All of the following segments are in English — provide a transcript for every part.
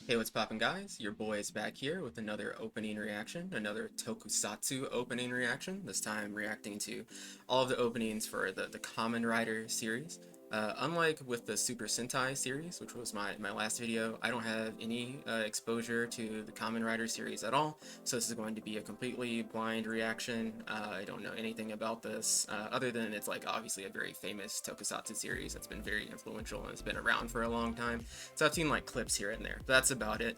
Hey, what's poppin', guys? Your boy is back here with another opening reaction, another tokusatsu opening reaction, this time reacting to all of the openings for the Kamen Rider series. Unlike with the Super Sentai series, which was my last video, I don't have any exposure to the Kamen Rider series at all, so this is going to be a completely blind reaction. I don't know anything about this, other than it's like obviously a very famous tokusatsu series that's been very influential and it's been around for a long time. So I've seen like clips here and there, but that's about it.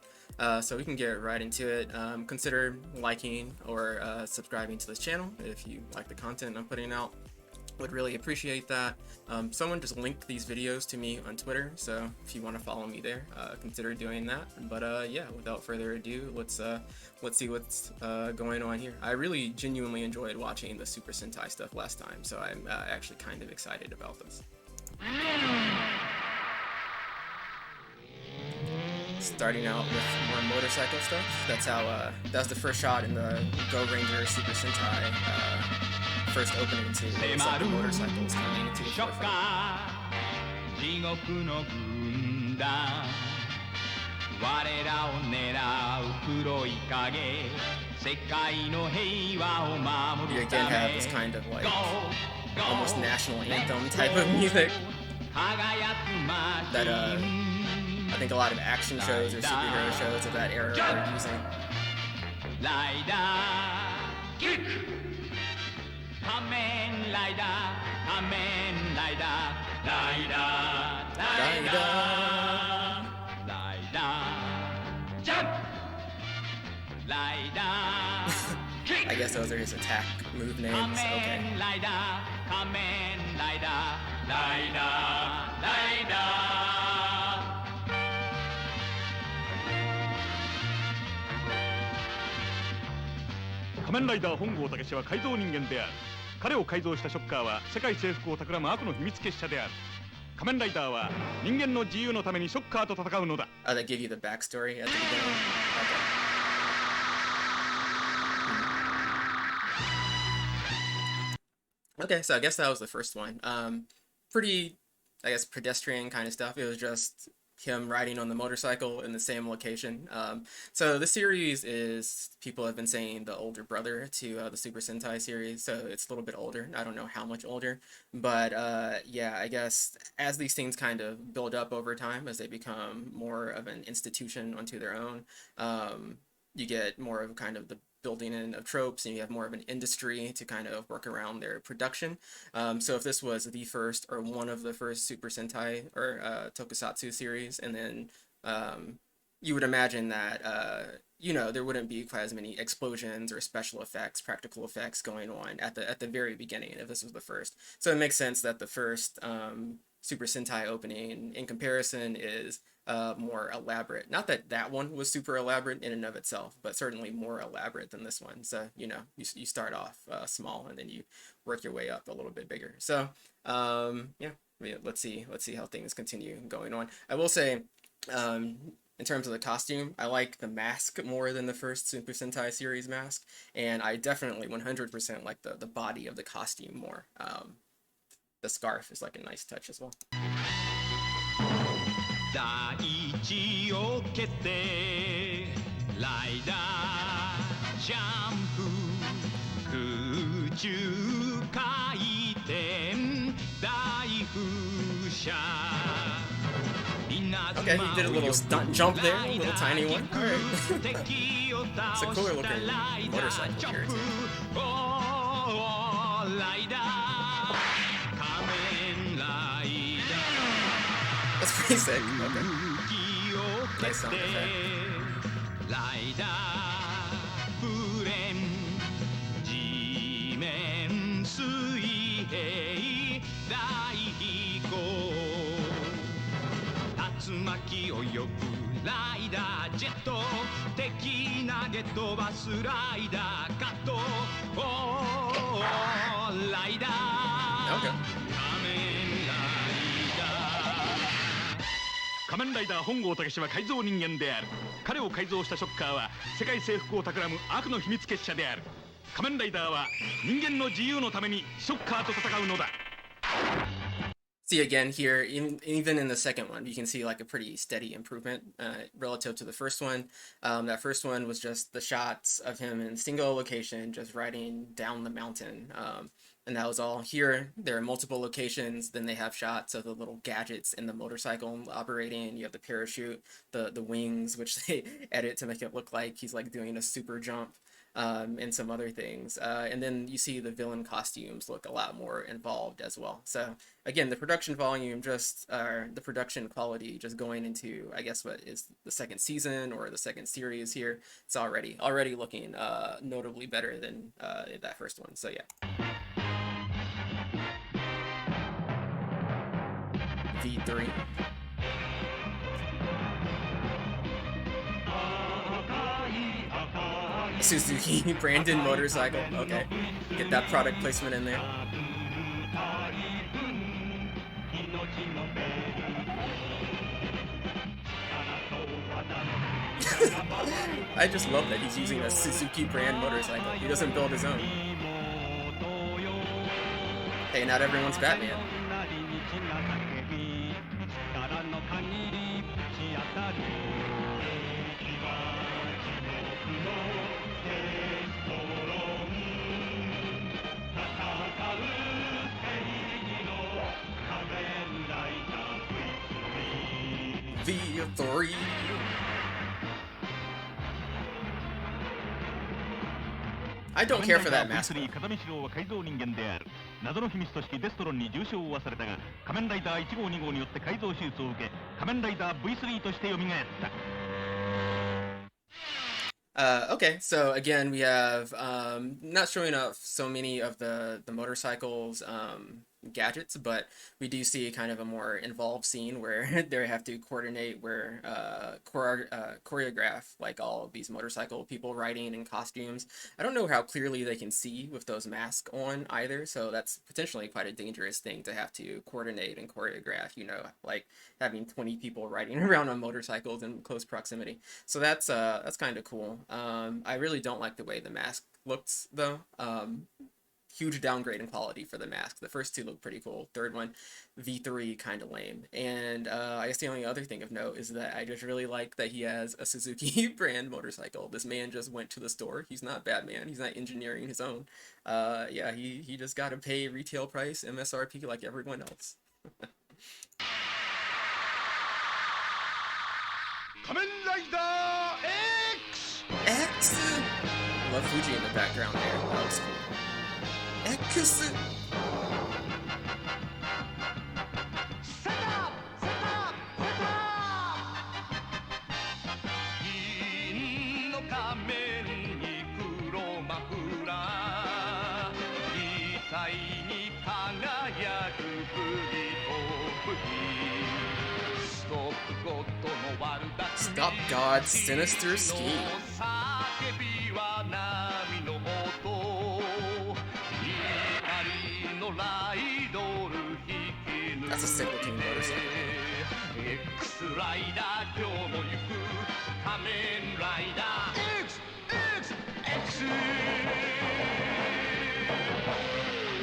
So we can get right into it. Consider liking or subscribing to this channel if you like the content I'm putting out. Would really appreciate that. Someone just linked these videos to me on Twitter, so if you want to follow me there, consider doing that. But yeah, without further ado, let's see what's going on here. I really genuinely enjoyed watching the Super Sentai stuff last time, so I'm actually kind of excited about this. Starting out with more motorcycle stuff. That's the first shot in the Go Ranger Super Sentai first opening to like the motorcycles coming into the forefront. You again have this kind of like almost national anthem type of music that I think a lot of action shows or superhero shows of that era are using. Kamen Rider, Kamen Rider, jump! I guess those are his attack move names. Okay. Kamen Rider, 仮面ライダー本郷武は改造人間である。彼を改造したショッカーは世界征服を企む悪の秘密結社である。仮面ライダーは人間の自由のためにショッカーと戦うのだ。Oh, they give you the backstory at the beginning. Okay. Okay, so I guess that was the first one. Pretty, I guess, pedestrian kind of stuff. It was just him riding on the motorcycle in the same location. So the series is, people have been saying, the older brother to the Super Sentai series, so it's a little bit older. I don't know how much older, but yeah, I guess as these things kind of build up over time, as they become more of an institution unto their own, you get more of kind of the building in of tropes, and you have more of an industry to kind of work around their production. So if this was the first or one of the first Super Sentai or tokusatsu series, and then you would imagine that you know, there wouldn't be quite as many explosions or special effects, practical effects going on at the very beginning if this was the first. So it makes sense that the first Super Sentai opening in comparison is more elaborate. Not that that one was super elaborate in and of itself, but certainly more elaborate than this one. So, you know, you start off small and then you work your way up a little bit bigger. So, yeah, let's see how things continue going on. I will say, in terms of the costume, I like the mask more than the first Super Sentai series mask, and I definitely 100% like the body of the costume more. The scarf is like a nice touch as well. 大地を蹴ってライダージャンプ空中回転大風車 Okay, he did a little stunt jump there, a little tiny one. Alright. It's a cooler looking motorcycle here too. That's pretty sick. Okay. Nice sound effect. Okay. 仮面ライダー本郷武は改造人間である。彼を改造したショッカーは世界征服を企む悪の秘密結社である。仮面ライダーは人間の自由のためにショッカーと戦うのだ。see again here, even in the second one, you can see like a pretty steady improvement relative to the first one. That first one was just the shots of him in single location, just riding down the mountain. And that was all. Here, there are multiple locations. Then they have shots of the little gadgets in the motorcycle operating. You have the parachute, the wings, which they edit to make it look like he's like doing a super jump. And some other things. And then you see the villain costumes look a lot more involved as well. So again, the production volume the production quality just going into, I guess, what is the second season or the second series here, it's already looking notably better than that first one. So yeah. V3. Suzuki Brandon motorcycle. Okay, get that product placement in there. I just love that he's using a Suzuki brand motorcycle. He doesn't build his own. Hey, not everyone's Batman. V3. I don't care for that mask. 風見四郎は改造人間である。謎の秘密組織デストロンに重傷を負わされたが、仮面ライダー1号2号によって改造手術を受け、仮面ライダー V3 として蘇った。Okay, so again, we have not showing off so many of the motorcycles gadgets, but we do see kind of a more involved scene where they have to coordinate, where choreograph like all of these motorcycle people riding in costumes. I don't know how clearly they can see with those masks on either, so that's potentially quite a dangerous thing to have to coordinate and choreograph, you know, like having 20 people riding around on motorcycles in close proximity. So that's kind of cool. I really don't like the way the mask looks though. Huge downgrade in quality for the mask. The first two look pretty cool. Third one, V3, kind of lame. And I guess the only other thing of note is that I just really like that he has a Suzuki brand motorcycle. This man just went to the store. He's not Batman. He's not engineering his own. Yeah, he just got to pay retail price, MSRP, like everyone else. Kamen Rider X! X! I love Fuji in the background there. That looks cool. X! Stop God's sinister scheme. That's a sick looking motorcycle.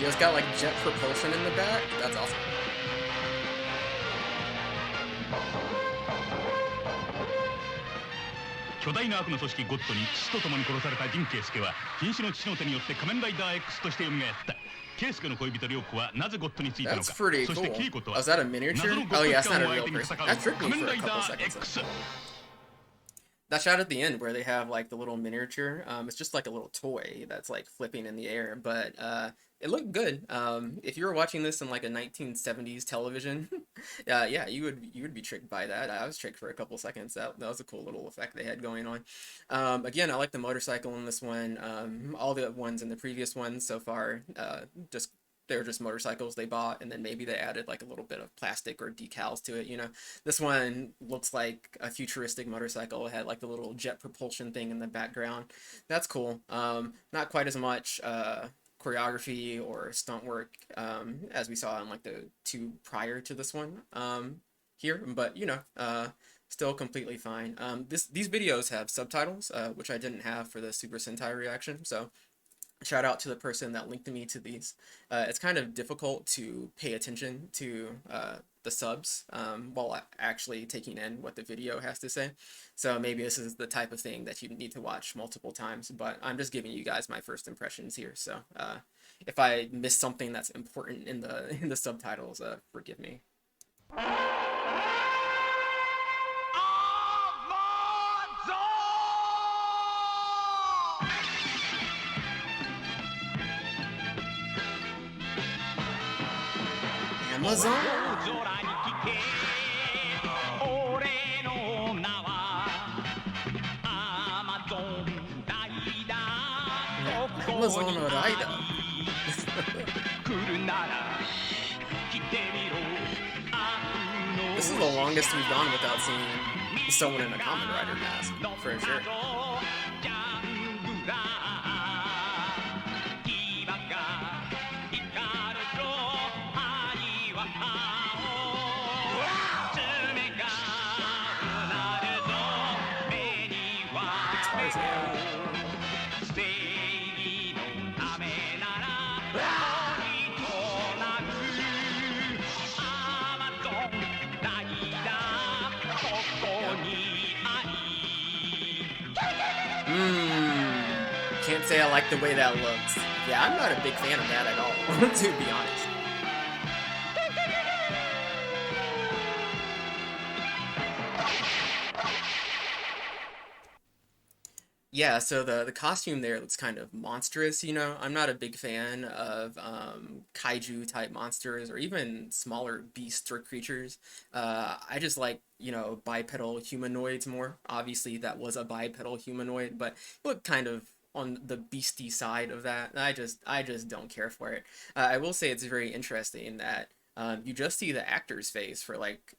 Yo, it's got like jet propulsion in the back. That's awesome.巨大な悪の組織ゴッドに父と共に殺されたジンケイスケは瀕死の父の手によって仮面ライダー X として蘇った。ケイスケの恋人リョウコはなぜゴッドについたのか。 That's pretty そ cool. してキリコとは Oh, is that a miniature? Oh yeah, it's not a real person. That tricked me 仮面 for ラ a イ couple ダー seconds. X。 That shot at the end where they have like the little miniature, it's just like a little toy that's like flipping in the air, but it looked good. If you were watching this in like a 1970s television, yeah, you would be tricked by that. I was tricked for a couple seconds. That was a cool little effect they had going on. Again, I like the motorcycle in this one. All the ones in the previous ones so far, just they were just motorcycles they bought, and then maybe they added like a little bit of plastic or decals to it, you know. This one looks like a futuristic motorcycle. It had like the little jet propulsion thing in the background. That's cool. Not quite as much choreography or stunt work as we saw in like the two prior to this one here, but you know, still completely fine. These videos have subtitles, which I didn't have for the Super Sentai reaction, so shout out to the person that linked me to these. It's kind of difficult to pay attention to the subs while actually taking in what the video has to say. So maybe this is the type of thing that you need to watch multiple times, but I'm just giving you guys my first impressions here. So if I miss something that's important in the subtitles, forgive me. Amazon? Amazon Rider. This is the longest we've gone without seeing someone in a Kamen Rider mask, for sure. Can't say I like the way that looks. Yeah, I'm not a big fan of that at all, to be honest. Yeah, so the costume there looks kind of monstrous, you know. I'm not a big fan of kaiju type monsters or even smaller beasts or creatures. I just like, you know, bipedal humanoids more. Obviously, that was a bipedal humanoid, but it looked kind of on the beastie side of that. I just don't care for it. I will say it's very interesting that you just see the actor's face for like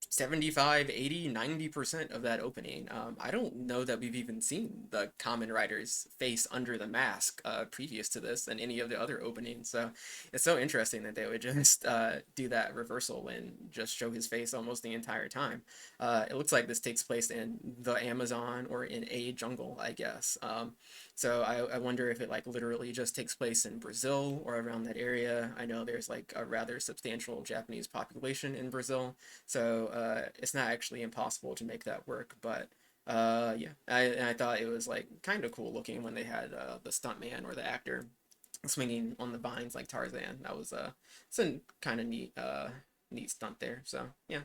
75, 80, 90% of that opening. I don't know that we've even seen the Kamen Rider's face under the mask previous to this and any of the other openings. So it's so interesting that they would just do that reversal and just show his face almost the entire time. It looks like this takes place in the Amazon or in a jungle, I guess. So I wonder if it like literally just takes place in Brazil or around that area. I know there's like a rather substantial Japanese population in Brazil, so it's not actually impossible to make that work. But yeah, I thought it was like kind of cool looking when they had the stuntman or the actor swinging on the vines like Tarzan. That was it's a kind of neat stunt there. So yeah.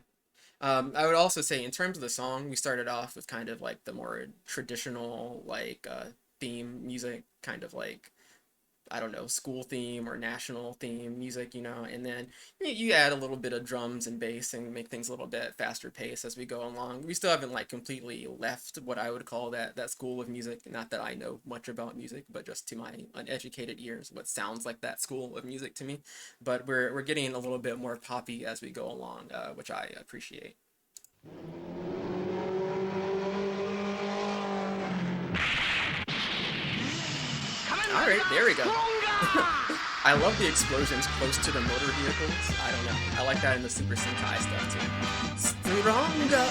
I would also say in terms of the song, we started off with kind of like the more traditional like theme music, kind of like, I don't know, school theme or national theme music, you know, and then you add a little bit of drums and bass and make things a little bit faster pace as we go along. We still haven't like completely left what I would call that school of music. Not that I know much about music, but just to my uneducated ears, what sounds like that school of music to me. But we're getting a little bit more poppy as we go along, which I appreciate. Alright, there we go. I love the explosions close to the motor vehicles. I don't know. I like that in the Super Sentai stuff too. Stronger!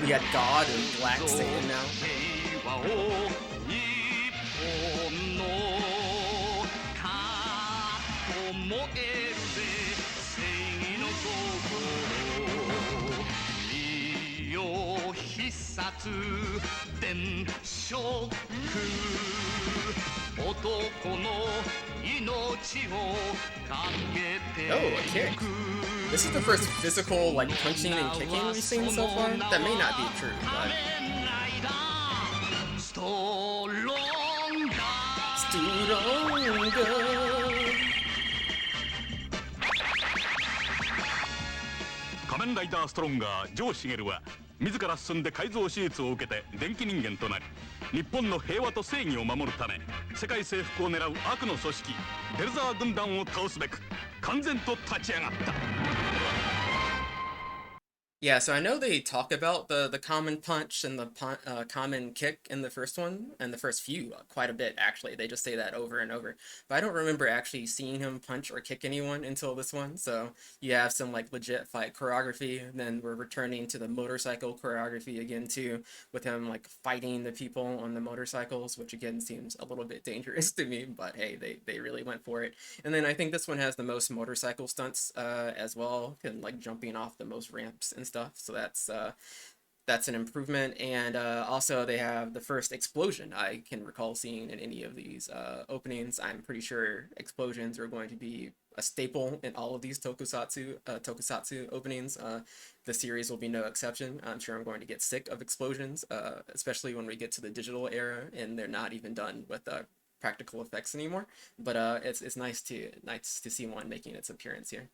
We got God and Black Satan now. Oh, a kick. This is the first physical, like, punching and kicking we've seen so far. That may not be true, but... Stronger. 仮面ライダーストロンガージョー・シゲルは自ら進んで改造手術を受けて電気人間となり、日本の平和と正義を守るため世界征服を狙う悪の組織ベルザー軍団を倒すべく完全と立ち上がった。Yeah, so I know they talk about the common punch and the common kick in the first one and the first few quite a bit actually. They just say that over and over. But I don't remember actually seeing him punch or kick anyone until this one. So you have some like legit fight choreography, and then we're returning to the motorcycle choreography again too, with him like fighting the people on the motorcycles, which again seems a little bit dangerous to me, but hey, they really went for it. And then I think this one has the most motorcycle stunts as well, and like jumping off the most ramps and stuff. So that's an improvement. And also they have the first explosion I can recall seeing in any of these openings. I'm pretty sure explosions are going to be a staple in all of these tokusatsu openings. The series will be no exception. I'm sure I'm going to get sick of explosions, especially when we get to the digital era and they're not even done with practical effects anymore. But it's nice to see one making its appearance here.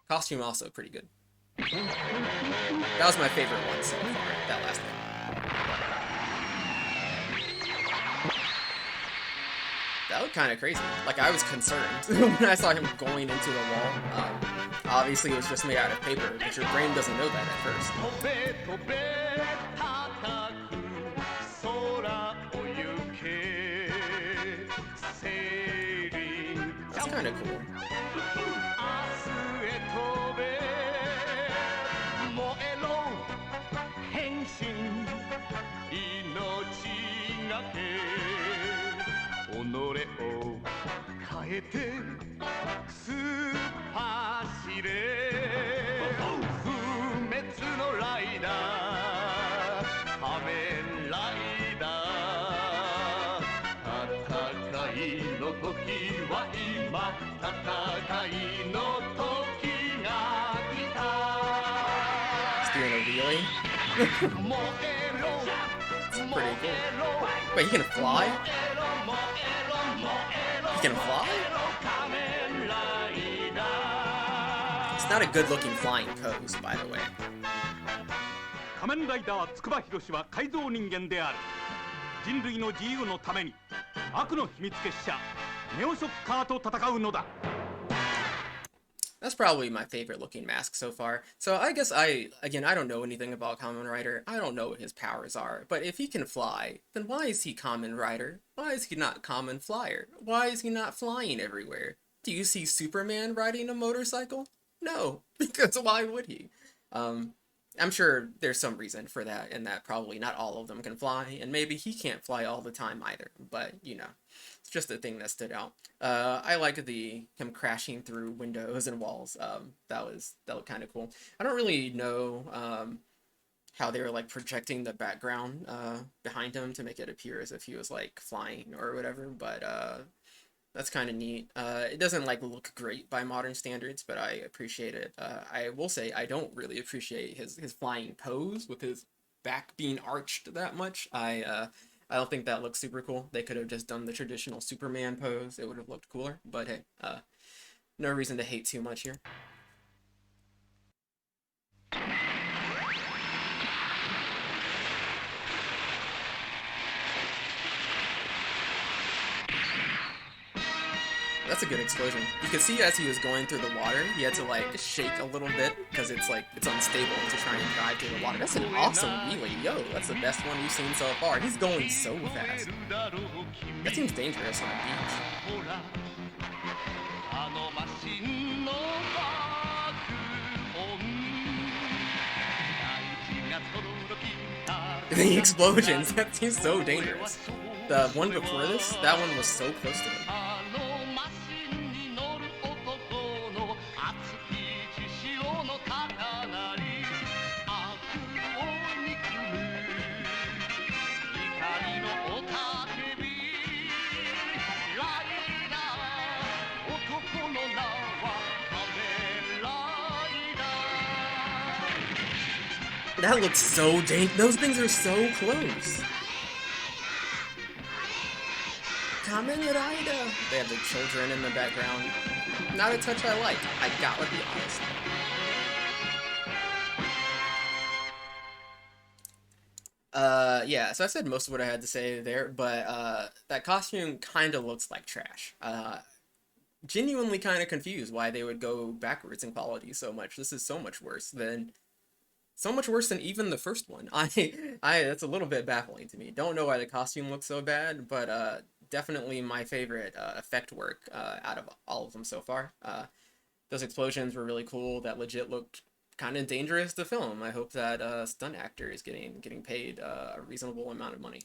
Costume also pretty good. That was my favorite one so far. That last one. That looked kind of crazy. Like I was concerned when I saw him going into the wall. Obviously, it was just made out of paper, but your brain doesn't know that at first. 飛べ飛べ高く空を行けセーリング That's kind of cool. 明日へ飛べ燃えろ変身命がけ己を変えて突っ走れ不滅のライダー仮面ライダー戦いの時は今戦いの時が来た He's doing a wheelie. 燃えろ It's pretty cool. Wait, he can fly? He can fly? It's not a good-looking flying pose, by the way. 仮面ライダー筑波博は改造人間である。人類の自由のために悪の秘密結社ネオショッカーと戦うのだ。 That's probably my favorite looking mask so far. So I guess I don't know anything about Kamen Rider. I don't know what his powers are. But if he can fly, then why is he Kamen Rider? Why is he not Kamen Flyer? Why is he not flying everywhere? Do you see Superman riding a motorcycle? No, because why would he? I'm sure there's some reason for that, and that probably not all of them can fly, and maybe he can't fly all the time either. But you know, it's just a thing that stood out. I like the him crashing through windows and walls. That looked kind of cool. I don't really know how they were like projecting the background behind him to make it appear as if he was like flying or whatever, but that's kind of neat. It doesn't like look great by modern standards, but I appreciate it. I will say I don't really appreciate his flying pose with his back being arched that much. I don't think that looks super cool. They could have just done the traditional Superman pose. It would have looked cooler. But hey, no reason to hate too much here. That's a good explosion. You could see as he was going through the water, he had to like shake a little bit because it's unstable to try and drive through the water. That's an awesome wheelie. Yo, that's the best one we've seen so far. He's going so fast. That seems dangerous on a beach. あのマシンの爆音大地が轟いた The explosions, that seems so dangerous. The one before this, that one was so close to him. あのマシンに乗る男の熱き血潮の高鳴り悪を憎む怒りの雄たけびライダー男の名は仮面ライダー That looks so dangerous. Those things are so close. Kamen Rider. They have the children in the background. Not a touch I like. I gotta be honest. Yeah, so I said most of what I had to say there, but that costume kind of looks like trash. Genuinely kind of confused why they would go backwards in quality so much. This is so much worse than So much worse than even the first one. That's a little bit baffling to me. Don't know why the costume looks so bad, but definitely my favorite effect work out of all of them so far. Those explosions were really cool. That legit looked kind of dangerous to film. I hope that stunt actor is getting paid a reasonable amount of money.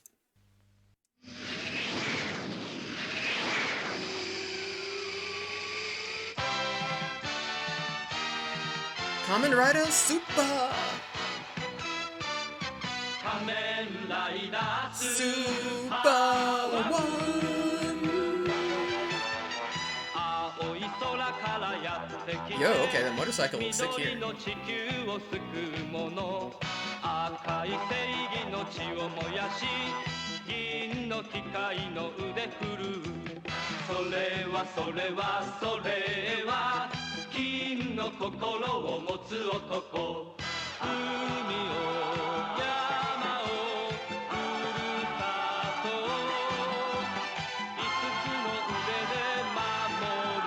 Kamen Rider Super! Kamen Rider Super One! Yo, okay, the motorcycle looks sick here. 赤い正義の血を燃やし銀の機械の腕振るそれはそれはそれは金の心を持つ男海を山をふるさと五つの腕で守る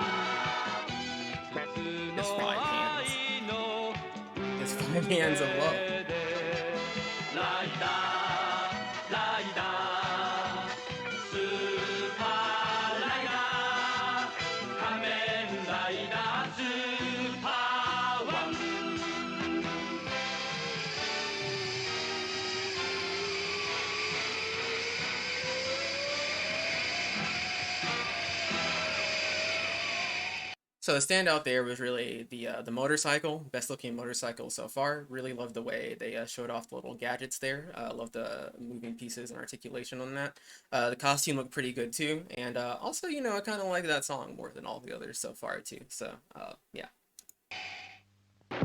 五つの愛の His five hands of love. ライダーライダースーパーライダー仮面ライダースーパーワン So the standout there was really the motorcycle, best looking motorcycle so far. Really loved the way they showed off the little gadgets there. Loved the moving pieces and articulation on that. The costume looked pretty good too, and also, you know, I kind of like that song more than all the others so far too. So yeah. The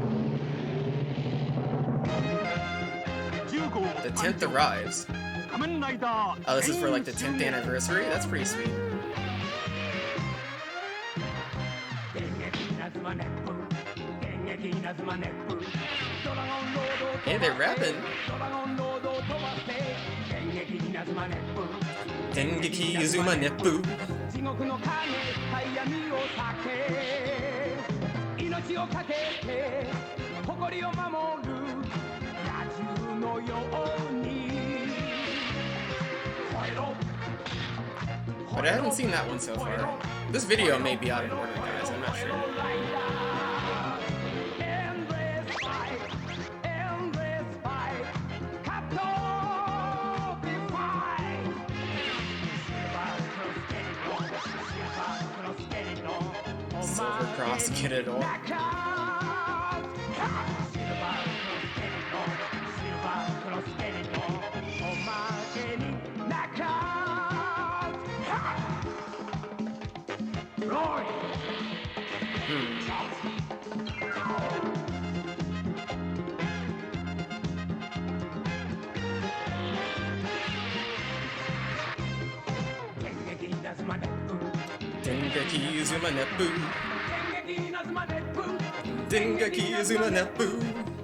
10th arrives. Oh, this is for like the 10th anniversary? That's pretty sweet. Hey, they're rapping. Dengeki Yuzuma Neppu. But I haven't seen that one so far. This video may be out of order, guys. I'm not sure. Silver Cross, get it all. Dengeki Yuzuma Neppu. Dengeki Yuzuma Neppu.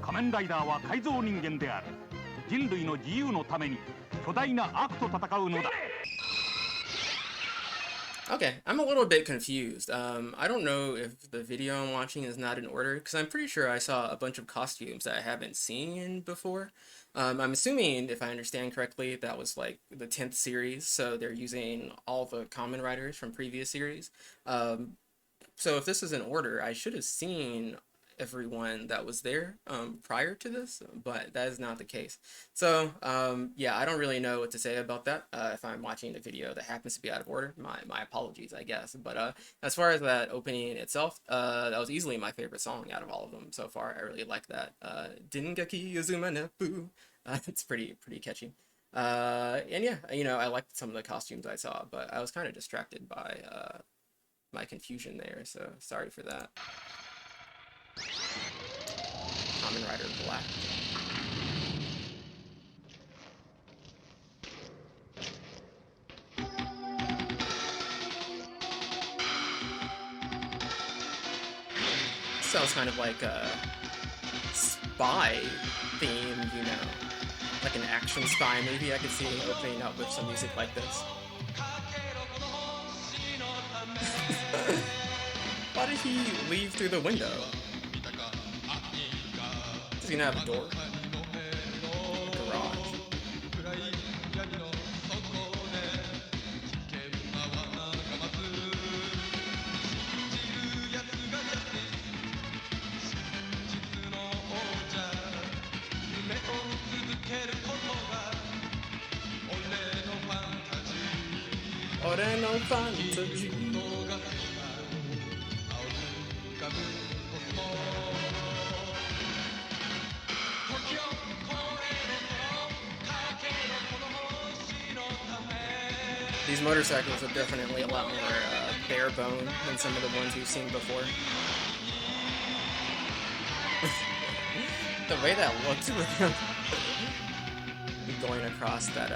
仮面ライダーは改造人間である人類の自由のために巨大な悪と戦うのだ Okay, I'm a little bit confused. I don't know if the video I'm watching is not in order, because I'm pretty sure I saw a bunch of costumes that I haven't seen before. I'm assuming, if I understand correctly, that was like the 10th series, so they're using all the Kamen Riders from previous series. So if this is in order, I should have seen everyone that was there prior to this, but that is not the case. So yeah, I don't really know what to say about that. If I'm watching a video that happens to be out of order, my apologies, I guess. But as far as that opening itself, that was easily my favorite song out of all of them so far. I really like that. Dengeki Yuzuma Neppu. It's pretty catchy. And yeah, you know, I liked some of the costumes I saw, but I was kind of distracted by my confusion there, so sorry for that. Kamen Rider Black. Sounds kind of like a spy theme, you know, like an action spy movie. I could see it opening up with some music like this. Why did he leave through the window? Does you gonna have a door? A garage. Oh, there no fantasy. These motorcycles are definitely a lot more bare bone than some of the ones we've seen before. The way that looks with him going across that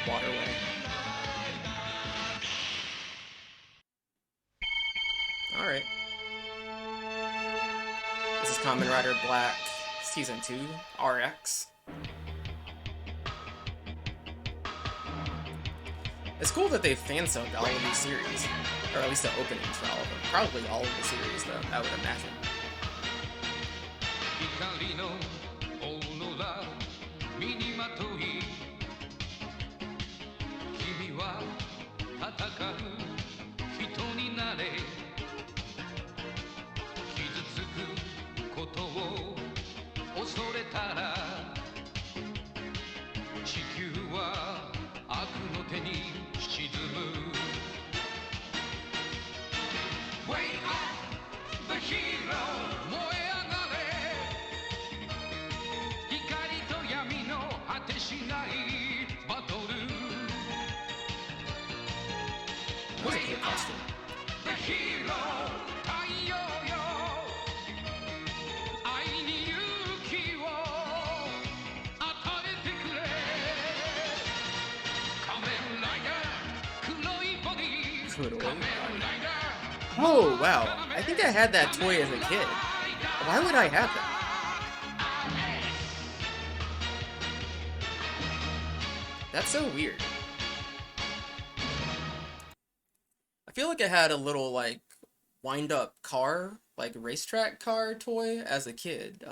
waterway. Alright. This is Kamen Rider Black Season 2, RX. It's cool that they've fan-subbed all of these series. Or at least the openings for all of them. Probably all of the series, though, I would imagine. 光のオーロラ身にまとい君は戦う人になれ傷つくことを恐れたら地球は悪の手に沈む Wake up the hero 燃え上がれ光と闇の果てしないバトル That was a cool costume. The hero 太陽よ愛に勇気を与えてくれ仮面ライダー黒いボディ仮面ライダー Oh, wow. I think I had that toy as a kid. Why would I have that? That's so weird. I feel like I had a little, like, wind-up car, like, racetrack car toy as a kid,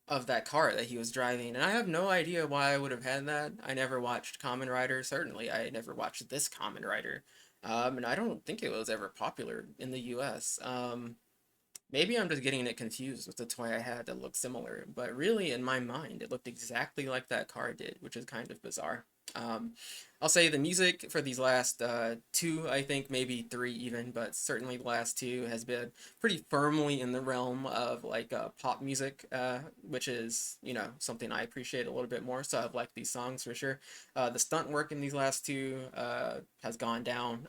of that car that he was driving, and I have no idea why I would have had that. I never watched Kamen Rider, certainly I never watched this Kamen Rider, and I don't think it was ever popular in the US. Maybe I'm just getting it confused with the toy I had that looked similar, but really, in my mind, it looked exactly like that car did, which is kind of bizarre. I'll say the music for these last two, I think maybe three even, but certainly the last two has been pretty firmly in the realm of like pop music, which is, you know, something I appreciate a little bit more. So I've liked these songs for sure. The stunt work in these last two has gone down.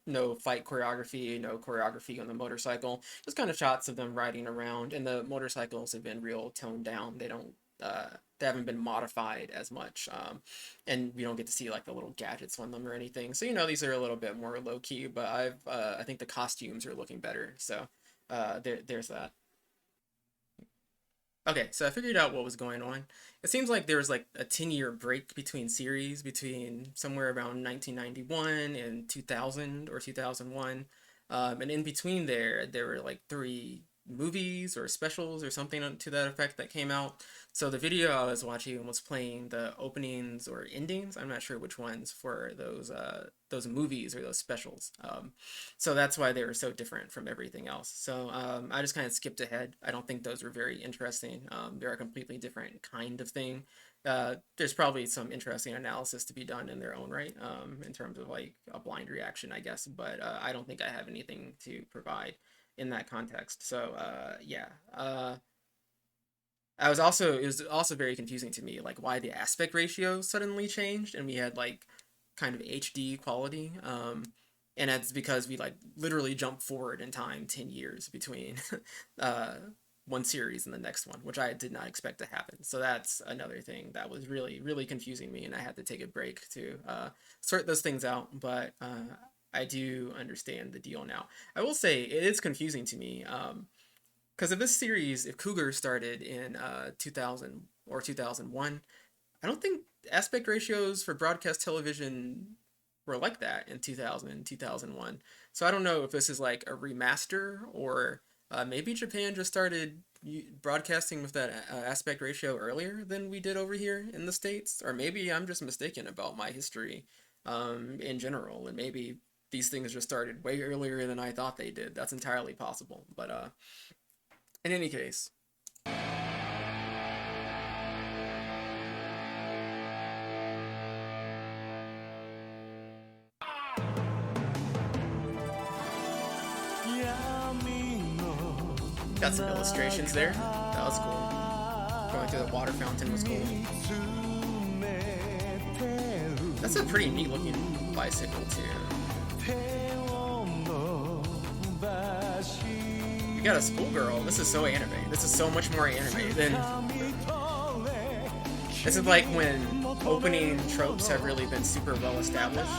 No fight choreography, no choreography on the motorcycle, just kind of shots of them riding around, and the motorcycles have been real toned down. They haven't been modified as much, and we don't get to see like the little gadgets on them or anything. So, you know, these are a little bit more low key, but I think the costumes are looking better. So there's that. Okay, so I figured out what was going on. It seems like there was like a 10-year break between series, between somewhere around 1991 and 2000 or 2001. And in between there were like three movies or specials or something to that effect that came out. So the video I was watching was playing the openings or endings. I'm not sure which ones for those movies or those specials. So that's why they were so different from everything else. So I just kind of skipped ahead. I don't think those were very interesting. They're a completely different kind of thing. There's probably some interesting analysis to be done in their own right, in terms of like a blind reaction, I guess. But I don't think I have anything to provide in that context. So yeah. It was also very confusing to me, like why the aspect ratio suddenly changed and we had like kind of HD quality. And that's because we like literally jumped forward in time 10 years between one series and the next one, which I did not expect to happen. So that's another thing that was really, really confusing me, and I had to take a break to sort those things out. But I do understand the deal now. I will say it is confusing to me. Because of this series, if Cougar started in 2000 or 2001, I don't think aspect ratios for broadcast television were like that in 2000 and 2001. So I don't know if this is like a remaster or Maybe Japan just started broadcasting with that aspect ratio earlier than we did over here in the States, or maybe I'm just mistaken about my history in general, and maybe these things just started way earlier than I thought they did. That's entirely possible. But in any case. Got some illustrations there. That was cool. Going through the water fountain was cool. That's a pretty neat looking bicycle too. You got a schoolgirl. This is so anime. This is so much more anime than... This is like when opening tropes have really been super well established.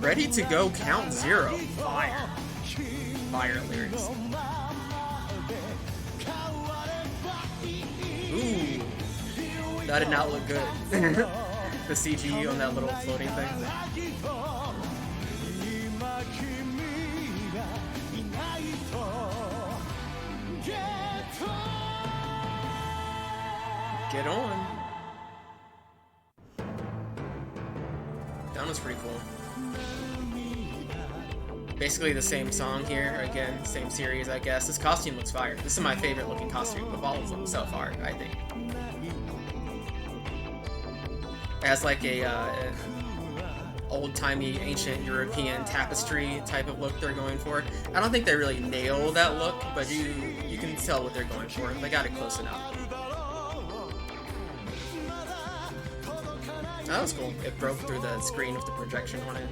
Ready to go, count zero. Fire. Fire lyrics. Ooh. That did not look good. The CG on that little floating thing. Get on. That was pretty cool. Basically the same song here, again, same series, I guess. This costume looks fire. This is my favorite looking costume of all of them so far, I think. It has like a old-timey, ancient European tapestry type of look they're going for. I don't think they really nail that look, but you can tell what they're going for. They got it close enough. That was cool. It broke through the screen with the projection on it.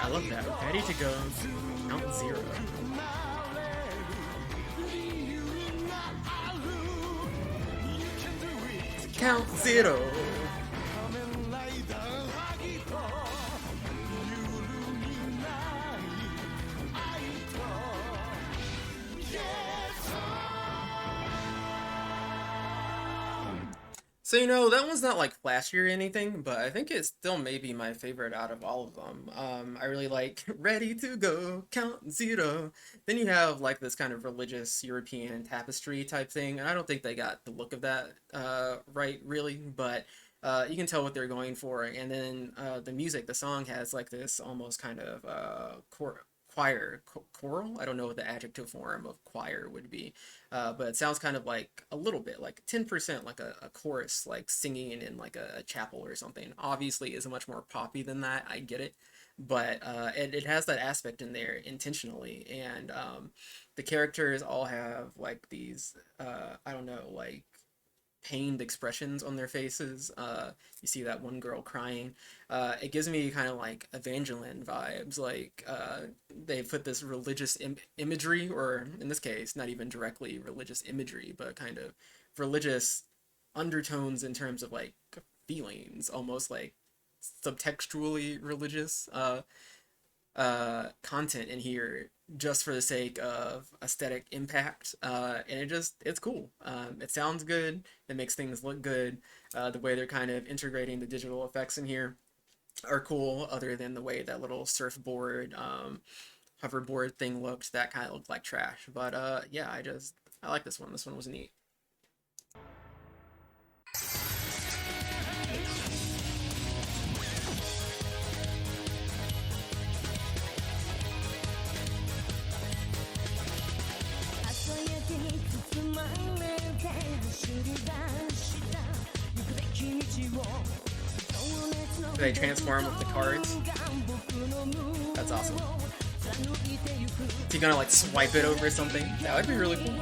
I love that. Ready to go. Count zero. Count zero. So, you know, that one's not like flashy or anything, but I think it still may be my favorite out of all of them. I really like Ready to Go, Count Zero. Then you have like this kind of religious European tapestry type thing, and I don't think they got the look of that right, really, but you can tell what they're going for. And then the music, the song has like this almost kind of choral. I don't know what the adjective form of choir would be, but it sounds kind of like a little bit like 10% like a chorus, like singing in like a chapel or something. Obviously is much more poppy than that, I get it, but it has that aspect in there intentionally. And the characters all have like these I don't know, like pained expressions on their faces. You see that one girl crying. It gives me kind of like Evangeline vibes. Like they put this religious imagery, or in this case, not even directly religious imagery, but kind of religious undertones in terms of like feelings, almost like subtextually religious content in here, just for the sake of aesthetic impact, and it's cool. It sounds good, it makes things look good. The way they're kind of integrating the digital effects in here are cool, other than the way that little surfboard hoverboard thing looked. That kind of looked like trash, but yeah, I like this one. This one was neat. Do they transform with the cards? That's awesome. Is he gonna like swipe it over something? That would be really cool.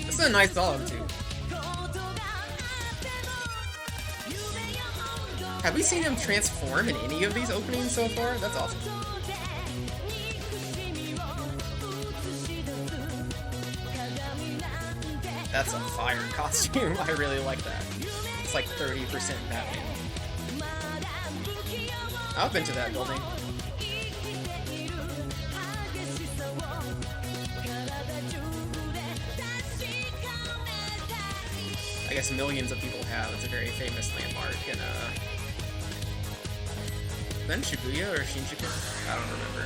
This is a nice song too. Have we seen him transform in any of these openings so far? That's awesome. That's a fire costume. I really like that. It's like 30% Batman. I've been to that building. I guess millions of people have. It's a very famous landmark in then Shibuya or Shinjuku? I don't remember.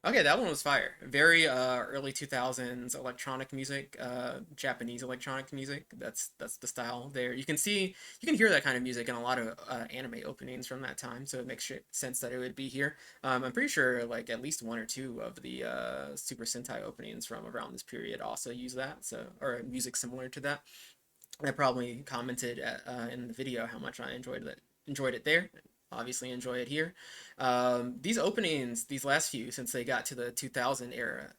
Okay, that one was fire. Very early 2000s electronic music, Japanese electronic music. That's the style there. You can hear that kind of music in a lot of anime openings from that time, so it makes sense that it would be here. I'm pretty sure like at least one or two of the Super Sentai openings from around this period also use that, so or music similar to that. I probably commented in the video how much I enjoyed it there. Obviously enjoy it here. These openings, these last few, since they got to the 2000 era,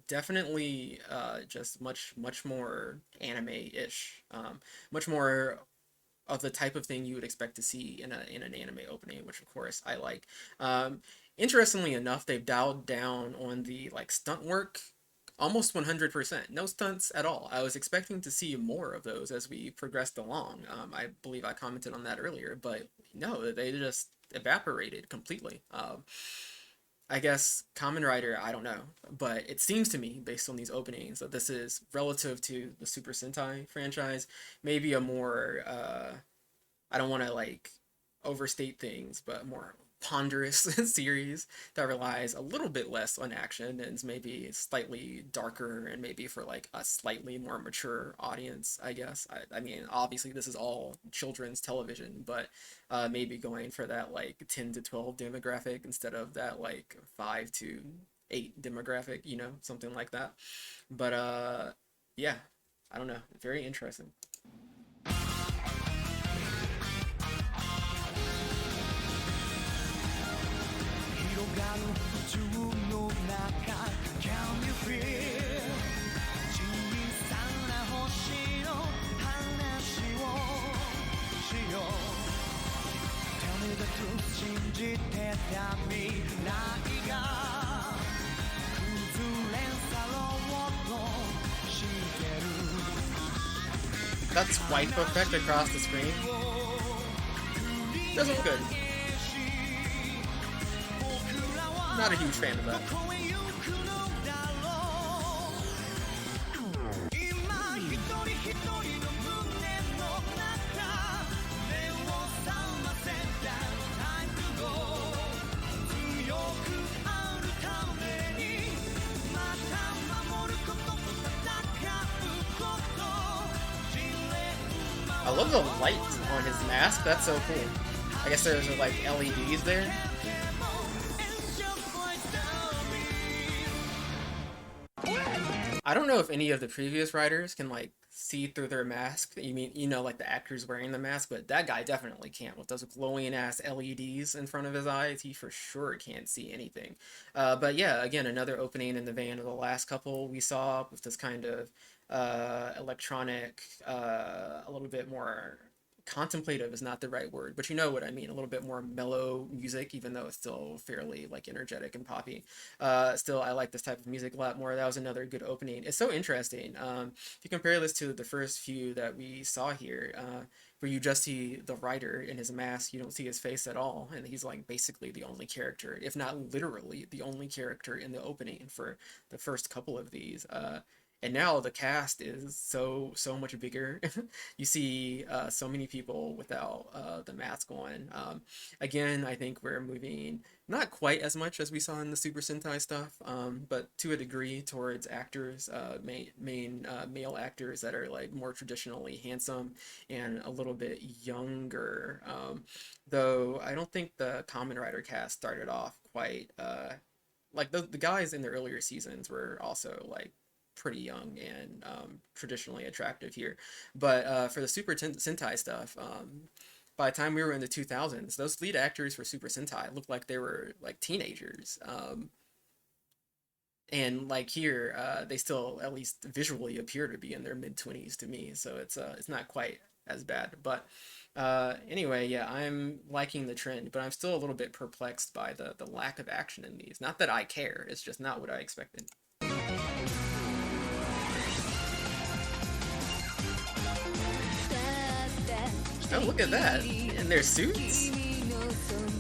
definitely just much more anime-ish, much more of the type of thing you would expect to see in an anime opening, which of course I like. Interestingly enough, they've dialed down on the like stunt work almost 100%. No stunts at all. I was expecting to see more of those as we progressed along. I believe I commented on that earlier, but no, they just evaporated completely. I guess Kamen Rider, I don't know, but it seems to me, based on these openings, that this is relative to the Super Sentai franchise, maybe a more, I don't want to like overstate things, but more ponderous series that relies a little bit less on action and is maybe slightly darker and maybe for like a slightly more mature audience, I guess. I mean, obviously this is all children's television, but maybe going for that like 10 to 12 demographic instead of that like 5 to 8 demographic, you know, something like that. But yeah, I don't know, very interesting. 広がる宇宙の中 Can you feel 小さな星の話をしよう Tell me the truth 信じてた未来が崩れ去ろうとしてる That's wipe effect across the screen. Doesn't look good. Not a huge fan of that. I love the light on his mask. That's so cool. I guess there's like LEDs there. I don't know if any of the previous writers can like see through their mask. You mean, you know, like the actors wearing the mask, but that guy definitely can't. With those glowing ass LEDs in front of his eyes, he for sure can't see anything. But yeah, again, another opening in the vein of the last couple we saw with this kind of electronic, a little bit more contemplative is not the right word, but you know what I mean. A little bit more mellow music, even though it's still fairly like energetic and poppy. Still, I like this type of music a lot more. That was another good opening. It's so interesting. If you compare this to the first few that we saw here, where you just see the writer in his mask, you don't see his face at all, and he's like basically the only character, if not literally the only character in the opening for the first couple of these. And now the cast is so much bigger. You see so many people without the mask on. Again, I think we're moving not quite as much as we saw in the Super Sentai stuff, but to a degree towards actors, main male actors that are like more traditionally handsome and a little bit younger. Though I don't think the Kamen Rider cast started off quite like the guys in the earlier seasons were also like pretty young and traditionally attractive here. But for the Super Sentai stuff, by the time we were in the 2000s, those lead actors for Super Sentai looked like they were like teenagers. And like here, they still at least visually appear to be in their mid-20s to me. So it's not quite as bad. But anyway, yeah, I'm liking the trend, but I'm still a little bit perplexed by the lack of action in these. Not that I care, it's just not what I expected. Oh, look at that. In their suits?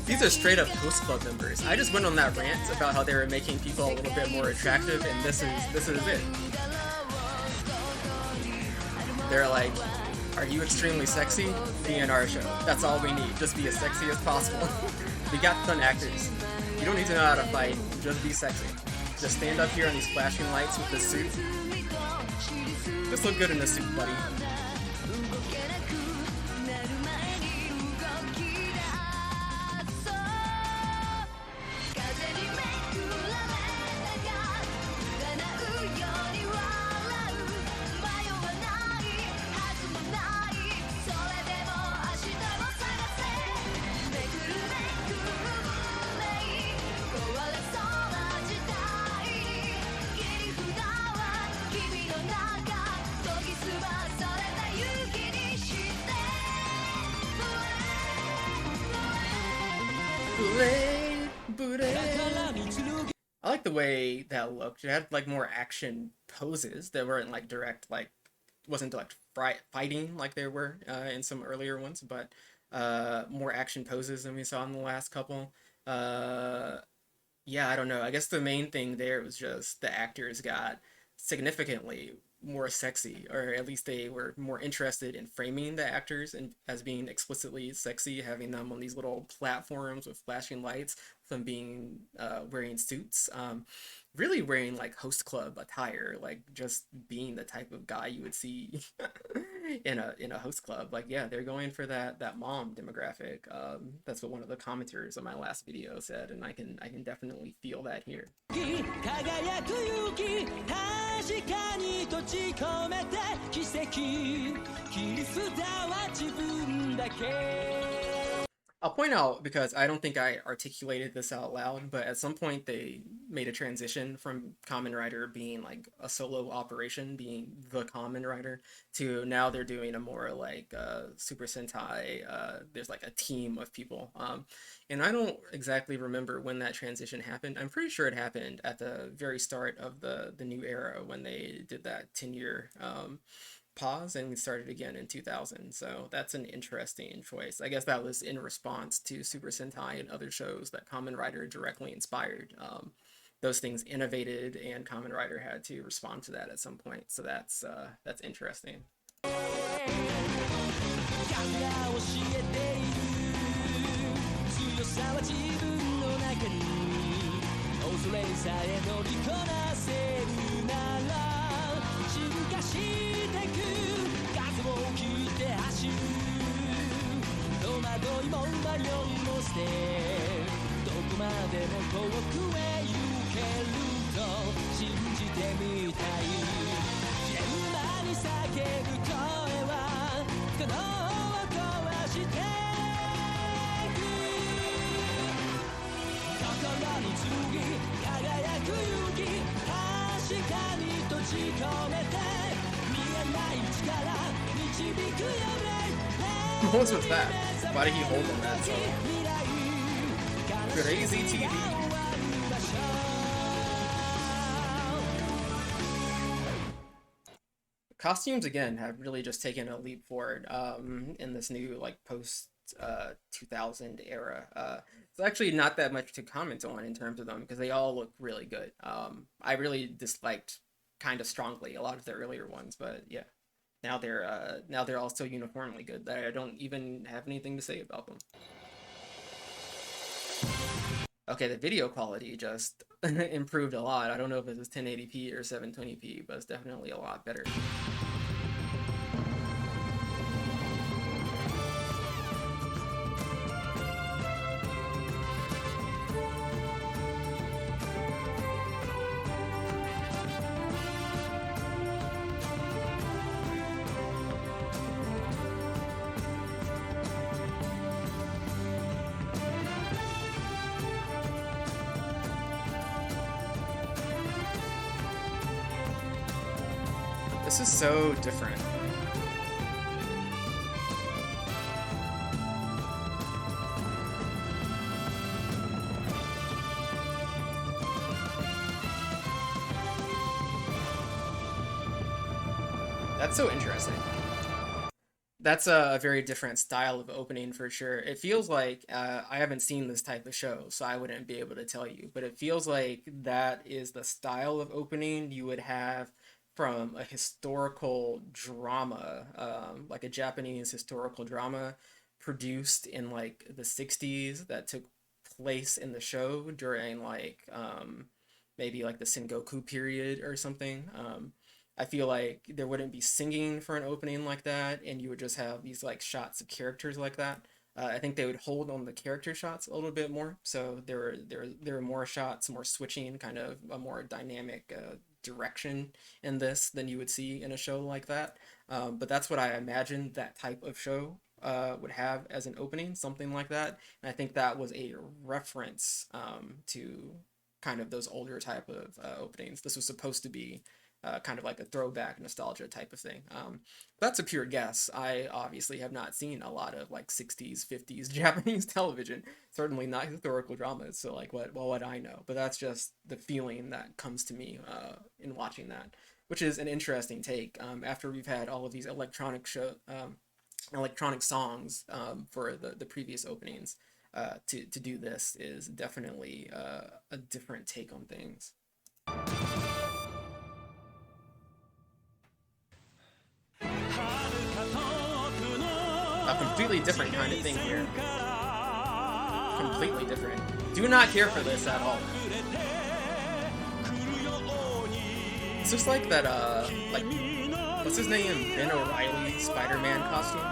These are straight up host club members. I just went on that rant about how they were making people a little bit more attractive, and this is it. They're like, are you extremely sexy? Be in our show. That's all we need. Just be as sexy as possible. We got fun actors. You don't need to know how to fight. Just be sexy. Just stand up here on these flashing lights with this suit. Just look good in this suit, buddy. I like the way that looked. It had like more action poses that weren't like direct, like wasn't direct fighting like there were in some earlier ones, but more action poses than we saw in the last couple. Uh, yeah, I don't know. I guess the main thing there was just the actors got significantly more sexy, or at least they were more interested in framing the actors and as being explicitly sexy, having them on these little platforms with flashing lights, them being wearing suits, really wearing like host club attire, like just being the type of guy you would see in a host club. Like, yeah, they're going for that mom demographic. That's what one of the commenters on my last video said, and I can definitely feel that here. I'll point out, because I don't think I articulated this out loud, but at some point they made a transition from Kamen Rider being like a solo operation, being the Kamen Rider, to now they're doing a more like Super Sentai, there's like a team of people. And I don't exactly remember when that transition happened. I'm pretty sure it happened at the very start of the new era when they did that 10-year pause and we started again in 2000. So that's an interesting choice. I guess that was in response to Super Sentai and other shows that Kamen Rider directly inspired. Those things innovated, and Kamen Rider had to respond to that at some point. So that's interesting. What was with that? Why did he hold on that so long? Crazy TV. Costumes again have really just taken a leap forward in this new like post 2000 era. It's actually not that much to comment on in terms of them because they all look really good. I really disliked kind of strongly a lot of the earlier ones, but yeah. Now they're all so uniformly good that I don't even have anything to say about them. Okay, the video quality just improved a lot. I don't know if it was 1080p or 720p, but it's definitely a lot better. This is so different. That's so interesting. That's a very different style of opening for sure. It feels like I haven't seen this type of show, so I wouldn't be able to tell you. But it feels like that is the style of opening you would have from a historical drama, like a Japanese historical drama produced in like the 60s that took place in the show during like maybe like the Sengoku period or something. I feel like there wouldn't be singing for an opening like that, and you would just have these like shots of characters like that. I think they would hold on the character shots a little bit more, so there were more shots, more switching, kind of a more dynamic direction in this than you would see in a show like that. But that's what I imagined that type of show would have as an opening, something like that. And I think that was a reference to kind of those older type of openings. This was supposed to be kind of like a throwback nostalgia type of thing. That's a pure guess. I obviously have not seen a lot of like 60s, 50s Japanese television, certainly not historical dramas. So like what would I know? But that's just the feeling that comes to me in watching that, which is an interesting take. After we've had all of these electronic songs for the previous openings, to do this is definitely a different take on things. A completely different kind of thing here. Completely different. Do not care for this at all. It's just like that, like, what's his name? Ben O'Reilly Spider-Man costume?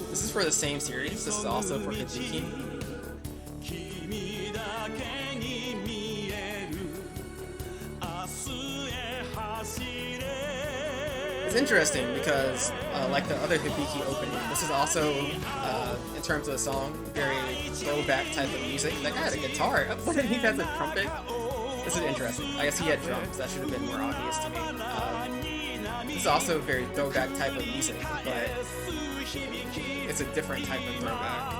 This is for the same series. This is also for Hibiki. It's interesting because, like the other Hibiki opening, this is also, in terms of the song, very throwback type of music. That guy had a guitar. What did he have? A trumpet? This is interesting. I guess he had drums. That should have been more obvious to me. This is also very throwback type of music, but it's a different type of throwback.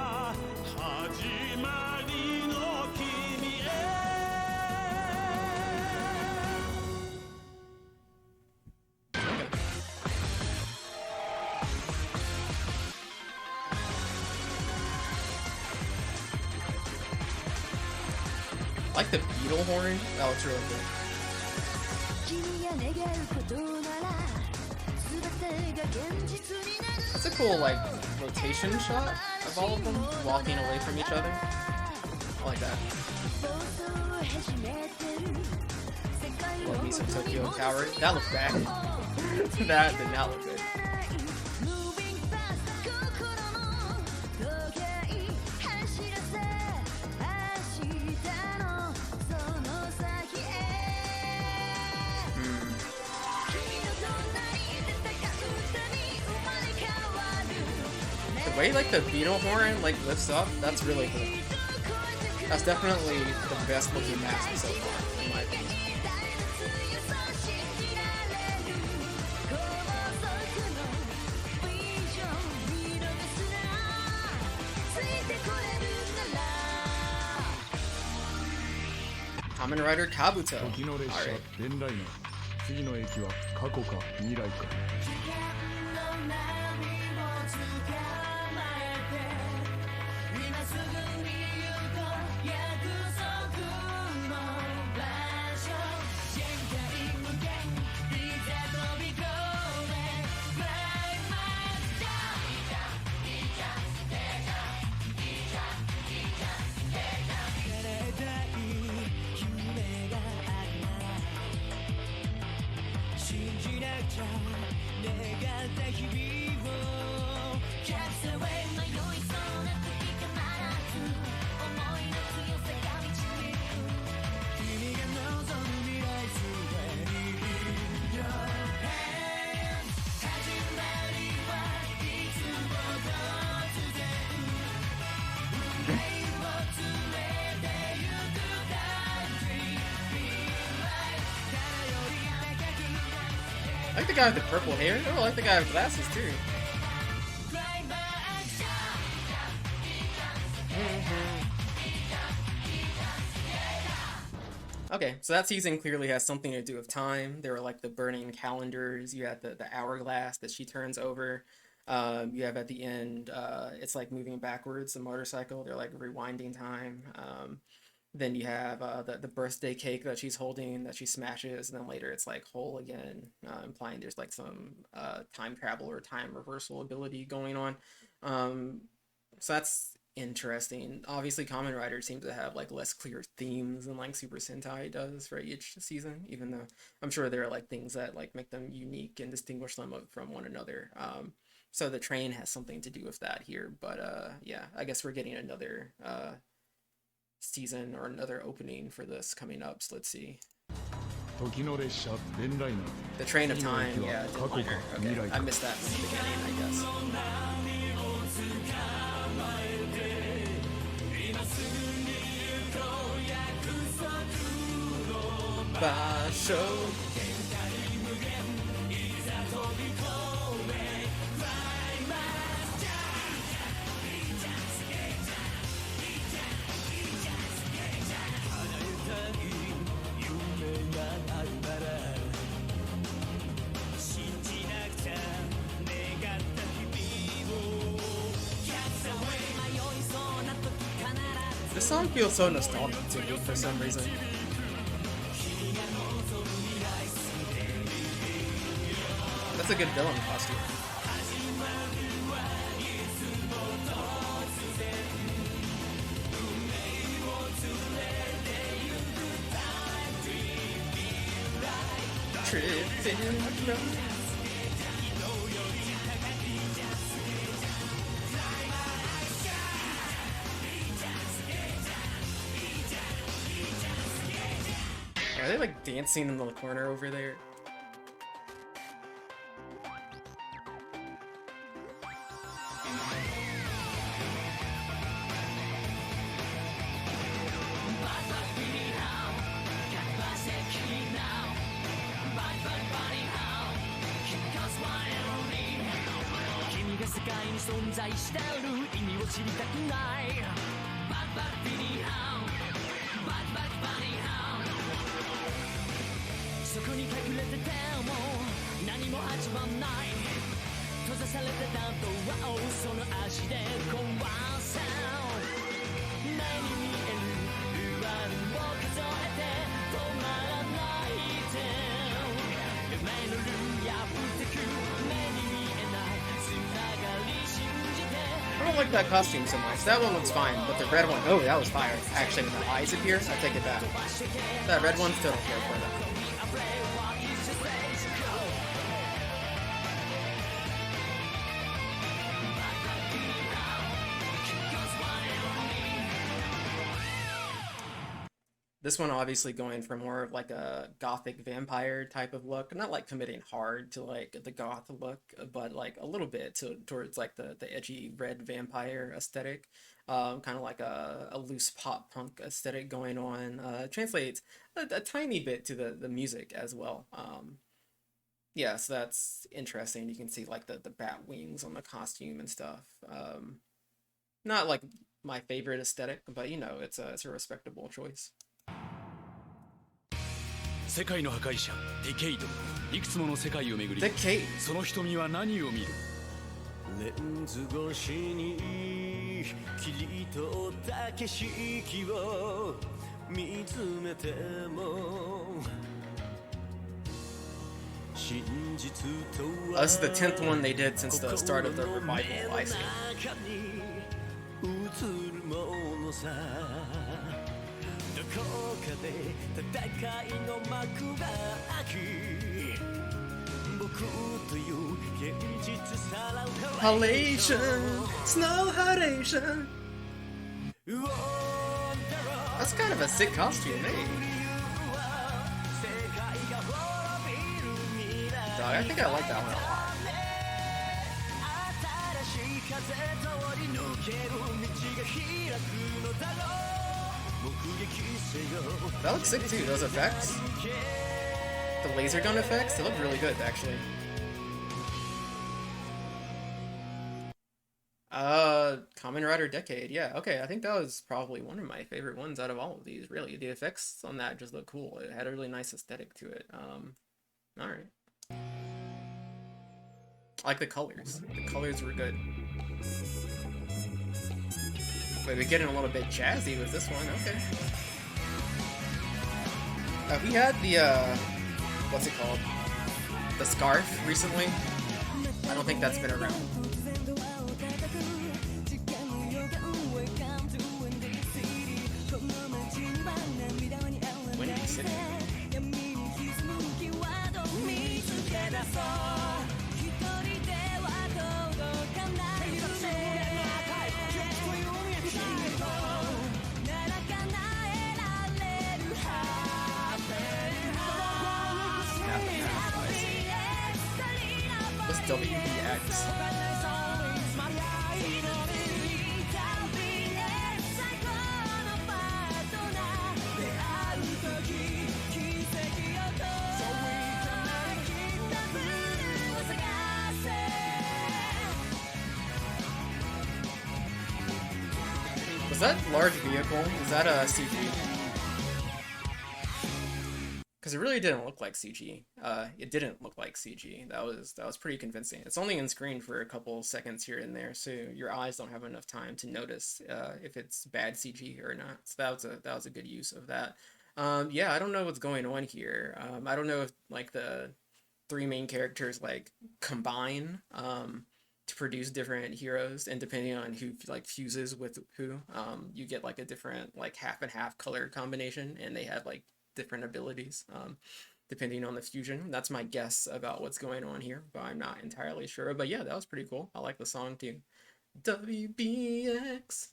I like the beetle horn. That looks really good. It's a cool, like, rotation shot of all of them walking away from each other. I like that. Love me some Tokyo Tower. That looks bad. That did not look good. The way like the beetle horn like lifts up, that's really cool. That's definitely the best looking mask so far, in my opinion. Kamen Rider Kabuto. Alright. 次の駅は過去か未来か I like the guy with the purple hair. I like the guy with glasses too. Okay, so that season clearly has something to do with time. There were like the burning calendars. You had the hourglass that she turns over. You have at the end, it's like moving backwards, the motorcycle. They're like rewinding time. Then you have the birthday cake that she's holding that she smashes, and then later it's like whole again, implying there's like some time travel or time reversal ability going on. Um, so that's interesting. Obviously, Kamen Rider seems to have like less clear themes than like Super Sentai does for each season, even though I'm sure there are like things that like make them unique and distinguish them from one another. So the train has something to do with that here, but yeah, I guess we're getting another season or another opening for this coming up. So let's see. The Train of Time, yeah, Deadliner. Okay, I missed that from the beginning, I guess. Basho. This song feels so nostalgic to me for some reason. That's a good villain costume. Are they like dancing in the corner over there? I don't like that costume so much. That one looks fine, but the red one, oh, that was fire. Actually, when the eyes appear, I take it back. That red one, still don't care for that. This one obviously going for more of like a gothic vampire type of look, not like committing hard to like the goth look, but like a little bit towards like the edgy red vampire aesthetic, kind of like a loose pop punk aesthetic going on. Translates a tiny bit to the music as well. Yeah, so that's interesting. You can see like the bat wings on the costume and stuff. Not like my favorite aesthetic, but you know, it's a respectable choice. 世界の破壊者ディケイドいくつもの世界を巡り Decade. その瞳は何を見るレンズ越しに切り取った景色を見つめても真実と This is the 10th one they did since the start of the revival, I see. 映るものさどこかで戦いの幕が開き僕という現実さらう Halation, snow halation. That's kind of a sick costume, eh? Dog, I think I like that one a lot. That looks sick too, those effects. The laser gun effects, they look really good actually. Kamen Rider Decade. Yeah, okay. I think that was probably one of my favorite ones out of all of these. Really, the effects on that just look cool. It had a really nice aesthetic to it. All right. I like the colors. The colors were good. Wait, we're getting a little bit jazzy with this one. Okay. We had the what's it called? The scarf recently. I don't think that's been around. Windy City. What's WBX? Was that large vehicle? Is that a CG? Because it really didn't look like CG. It didn't look like CG. That was pretty convincing. It's only in screen for a couple seconds here and there, so your eyes don't have enough time to notice if it's bad CG or not. So that was a good use of that. Yeah, I don't know what's going on here. I don't know if like the three main characters like combine to produce different heroes, and depending on who like fuses with who, you get like a different like half and half color combination, and they have like different abilities depending on the fusion. That's my guess about what's going on here, but I'm not entirely sure. But yeah, that was pretty cool. I like the song too. WBX.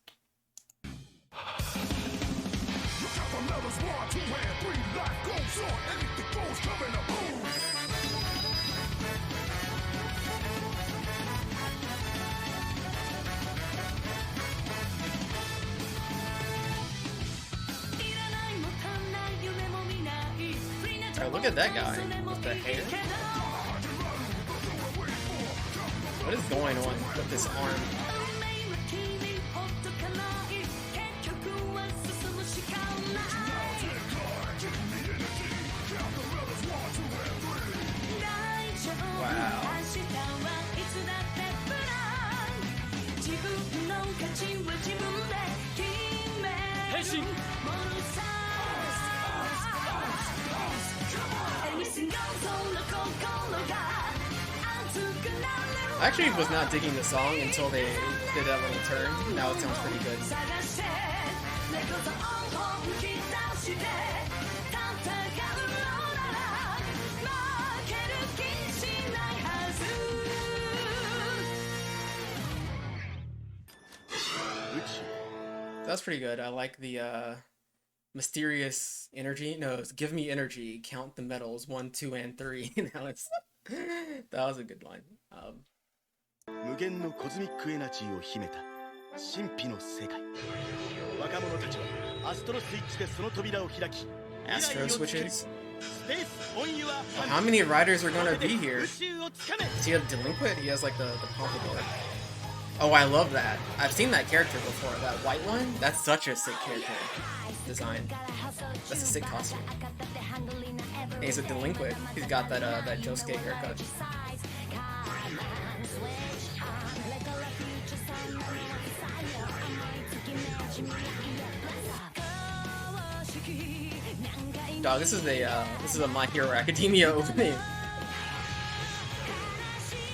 Oh, look at that guy with the hair. What is going on with this arm? Wow. I actually was not digging the song until they did that little turn. Now it sounds pretty good. That's pretty good. I like the mysterious energy. No, it's give me energy. Count the medals 1, 2, and 3. Now it's that was a good line. 無限のコズミックエナジーを秘めた神秘の世界若者たちはアストロスイッチでその扉を開き Astro switches. スペースオンユア How many riders are gonna be here? Does he have delinquent? He has like the pompadour. Oh, I love that. I've seen that character before. That white one? That's such a sick character design. That's a sick costume. And he's a delinquent. He's got that that Josuke haircut. Dog, this is a My Hero Academia opening.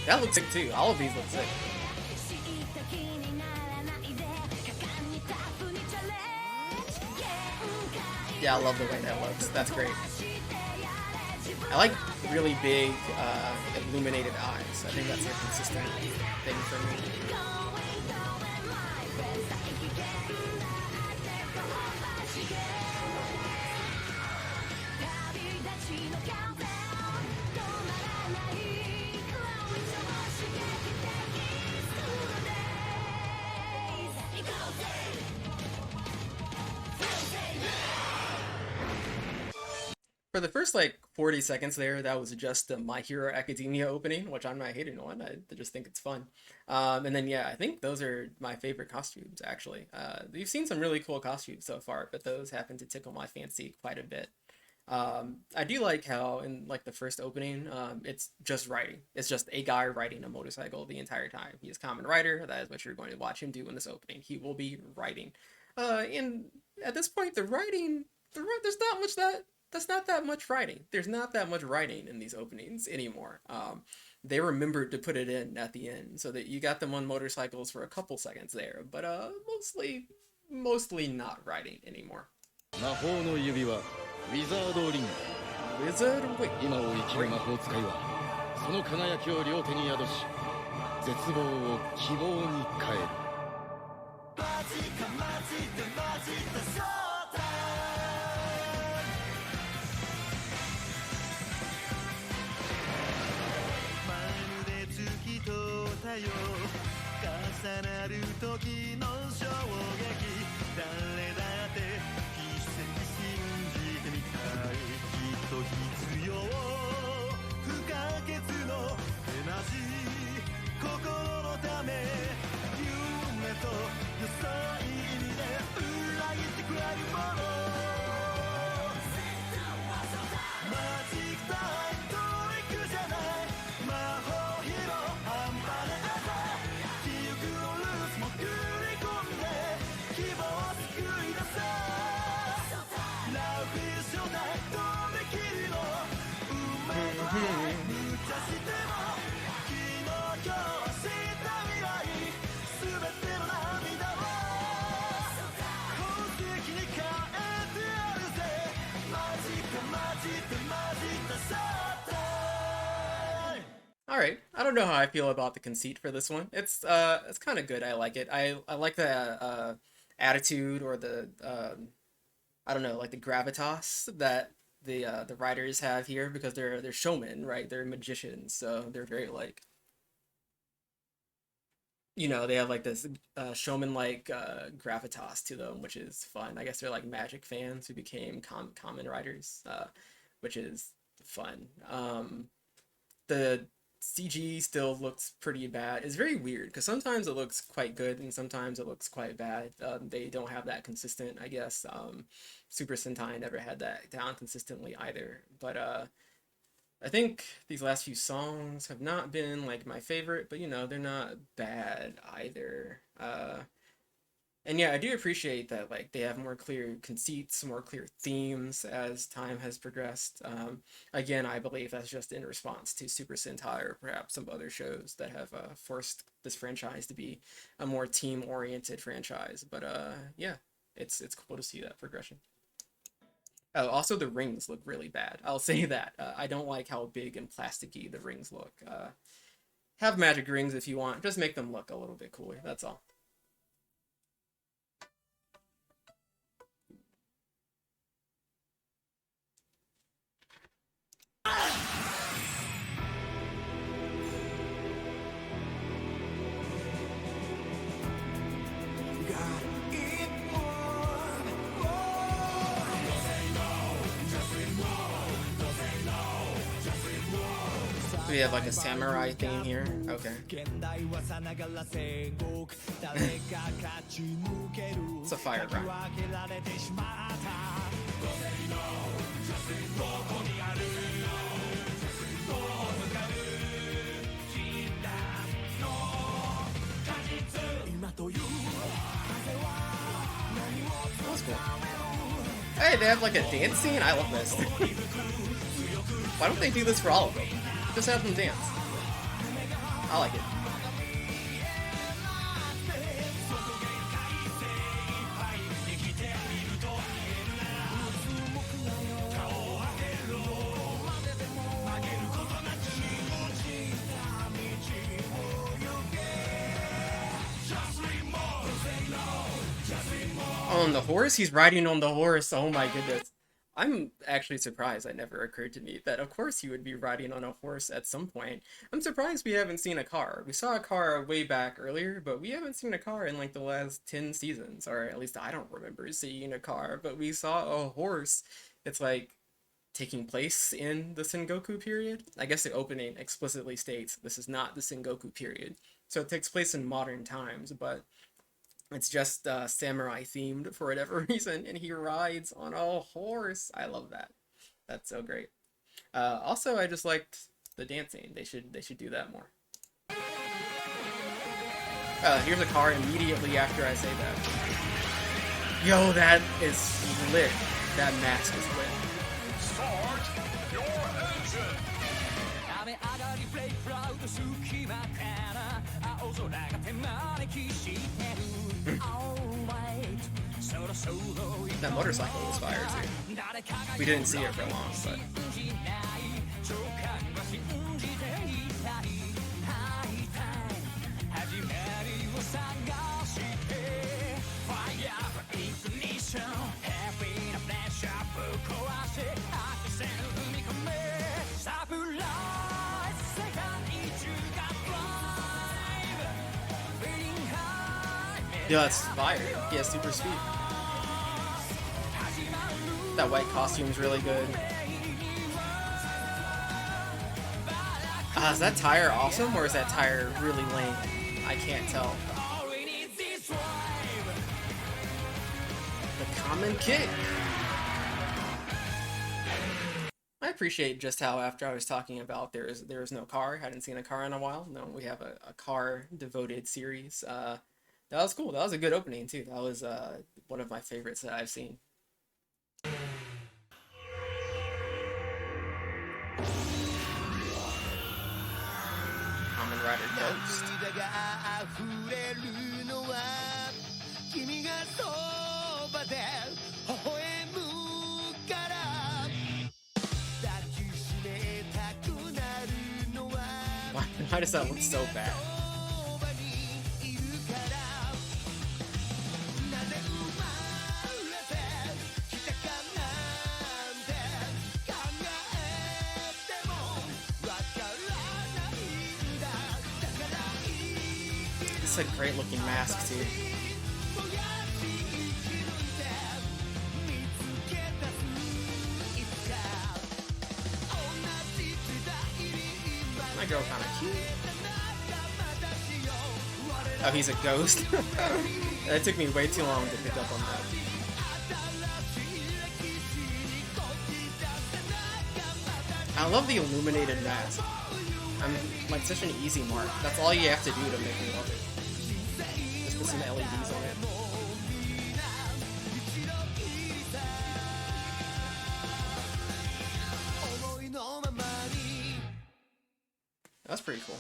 That looks sick too. All of these look sick. Yeah, I love the way that looks. That's great. I like really big, illuminated eyes. I think that's a consistent thing for me. for the first like 40 seconds there, that was just the My Hero Academia opening, which I'm not hating on. I just think it's fun. And then yeah, I think those are my favorite costumes actually. We've seen some really cool costumes so far, but those happen to tickle my fancy quite a bit. I do like how in like the first opening, it's just riding. It's just a guy riding a motorcycle the entire time. He is Kamen Rider. That is what you're going to watch him do in this opening. He will be riding. And at this point, there's not much that's not that much writing. There's not that much writing in these openings anymore. They remembered to put it in at the end so that you got them on motorcycles for a couple seconds there, but mostly not writing anymore. 魔法の指輪ウィザードリング Wizard Wait. 今を生きる魔法使いはその輝きを両手に宿し絶望を希望に変えるまるで月と太陽重なる時の衝撃誰だって奇跡信じてみたいきっと必要不可欠のエナジー心のため夢と良さい意味で裏切ってくれるものマジックタイムトリックじゃない魔法ヒーロー半端ない記憶をルーツも繰り込んで希望を救い出せラブフィッシュナイトびきりの運命の無茶しても昨日今日明日未来全ての涙は宝石に変えてやるぜマジかマジでマジだショータイム All right. I don't know how I feel about the conceit for this one. It's kind of good. I like it. I like the attitude or the I don't know, like the gravitas that the writers have here because they're showmen, right? They're magicians, so they're very like they have like this showman like gravitas to them, which is fun. I guess they're like magic fans who became common writers, which is fun. The CG still looks pretty bad. It's very weird because sometimes it looks quite good and sometimes it looks quite bad. They don't have that consistent, I guess. Super Sentai never had that down consistently either. But I think these last few songs have not been like my favorite, but they're not bad either. And yeah, I do appreciate that like they have more clear conceits, more clear themes as time has progressed. Again, I believe that's just in response to Super Sentai or perhaps some other shows that have forced this franchise to be a more team-oriented franchise. But yeah, it's cool to see that progression. Oh, also the rings look really bad. I'll say that. I don't like how big and plasticky the rings look. Have magic rings if you want. Just make them look a little bit cooler. That's all. Do we have like a samurai theme here? Okay. It's a fire grind. That's cool. Hey, they have like a dance scene? I love this. Why don't they do this for all of them? Just have them dance. I like it. On the horse? He's riding on the horse. Oh my goodness. I'm actually surprised that never occurred to me that of course he would be riding on a horse at some point. I'm surprised we haven't seen a car. We saw a car way back earlier, but we haven't seen a car in like the last 10 seasons, or at least I don't remember seeing a car, but we saw a horse. It's like taking place in the Sengoku period. I guess the opening explicitly states this is not the Sengoku period. So it takes place in modern times, but it's just samurai themed for whatever reason, and he rides on a horse. I love that. That's so great. Also, I just liked the dancing. They should do that more. Here's a car immediately after I say that. Yo, that is lit. That mask is lit. Start your engine! That motorcycle was fire too. We didn't see it for long, but yeah, that's fire. He has super speed. That white costume's really good. Is that tire awesome or is that tire really lame? I can't tell. The Kamen kick. I appreciate just how after I was talking about there is no car, hadn't seen a car in a while. No, we have a car devoted series. That was cool. That was a good opening too. That was one of my favorites that I've seen. Kamen Rider Ghost. Why does that look so bad? It's a great looking mask too. My girl kinda cute. Oh, he's a ghost? That took me way too long to pick up on that. I love the illuminated mask. I'm like such an easy mark. That's all you have to do to make me love it. Just put some LEDs on it. That's pretty cool.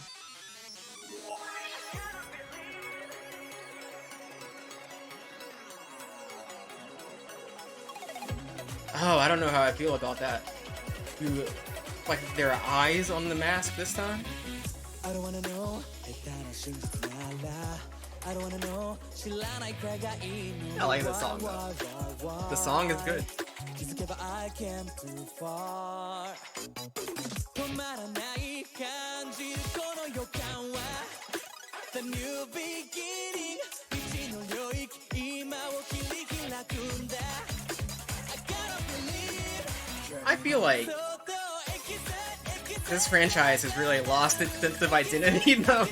Oh, I don't know how I feel about that. You, like, there are eyes on the mask this time? I like the song though. The song is good. I feel like this franchise has really lost its sense of identity though.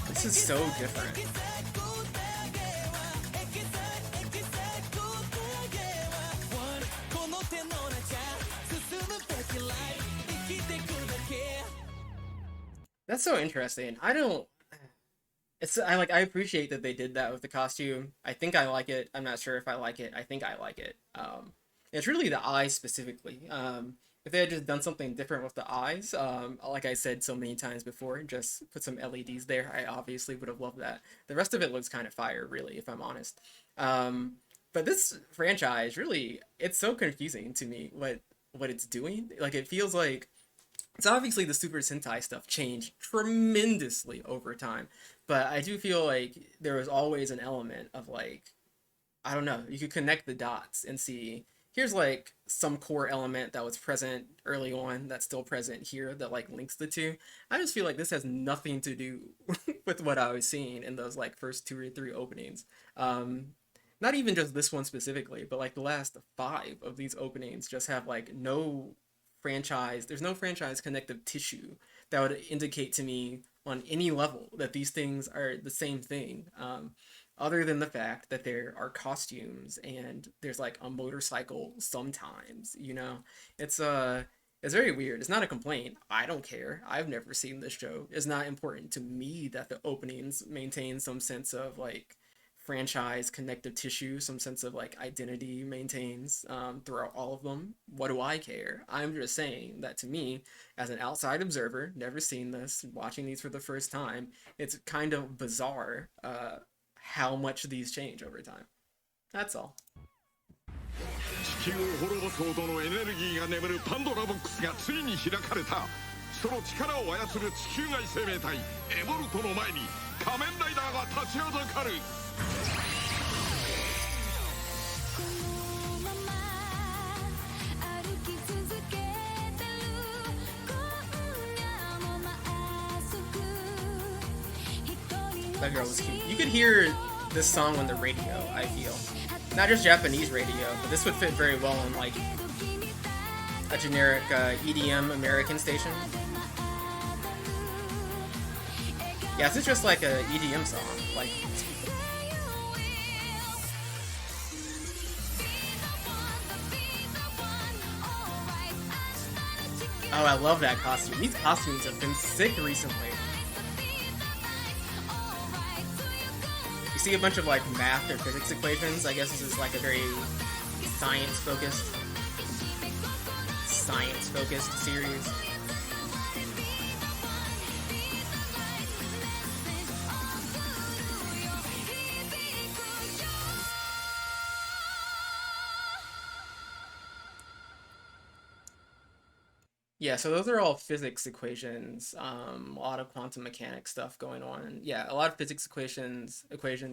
This is so different. That's so interesting. I appreciate that they did that with the costume. I think I like it. I'm not sure if I like it. I think I like it. It's really the eyes specifically. If they had just done something different with the eyes, like I said so many times before, just put some LEDs there, I obviously would have loved that. The rest of it looks kind of fire, really, if I'm honest. But this franchise, really, it's so confusing to me what it's doing. Like, it feels like it's obviously the Super Sentai stuff changed tremendously over time, but I do feel like there was always an element of like, I don't know, you could connect the dots and see here's like some core element that was present early on that's still present here that like links the two. I just feel like this has nothing to do with what I was seeing in those like first two or three openings. Um, Not even just this one specifically, but like the last five of these openings just have like no franchise, there's no franchise connective tissue that would indicate to me on any level that these things are the same thing. Other than the fact that there are costumes and there's like a motorcycle sometimes, you know, it's it's very weird. It's not a complaint. I don't care. I've never seen this show. It's not important to me that the openings maintain some sense of like franchise connective tissue, some sense of like identity maintains throughout all of them. What do I care? I'm just saying that to me, as an outside observer, never seen this, watching these for the first time, it's kind of bizarre how much these change over time. That's all. 地球を滅ぼすほどのエネルギーが眠るパンドラボックスがついに開かれた。その力を操る地球外生命体エボルトの前に仮面ライダーが立ちはだかる。That girl was cute. You could hear this song on the radio, I feel. Not just Japanese radio, but this would fit very well on like a generic EDM American station. Yeah, this is just like a EDM song. Like, oh, I love that costume. These costumes have been sick recently. You see a bunch of like math or physics equations. I guess this is like a very science-focused series. Yeah, so those are all physics equations, a lot of quantum mechanics stuff going on. Yeah, a lot of physics equations.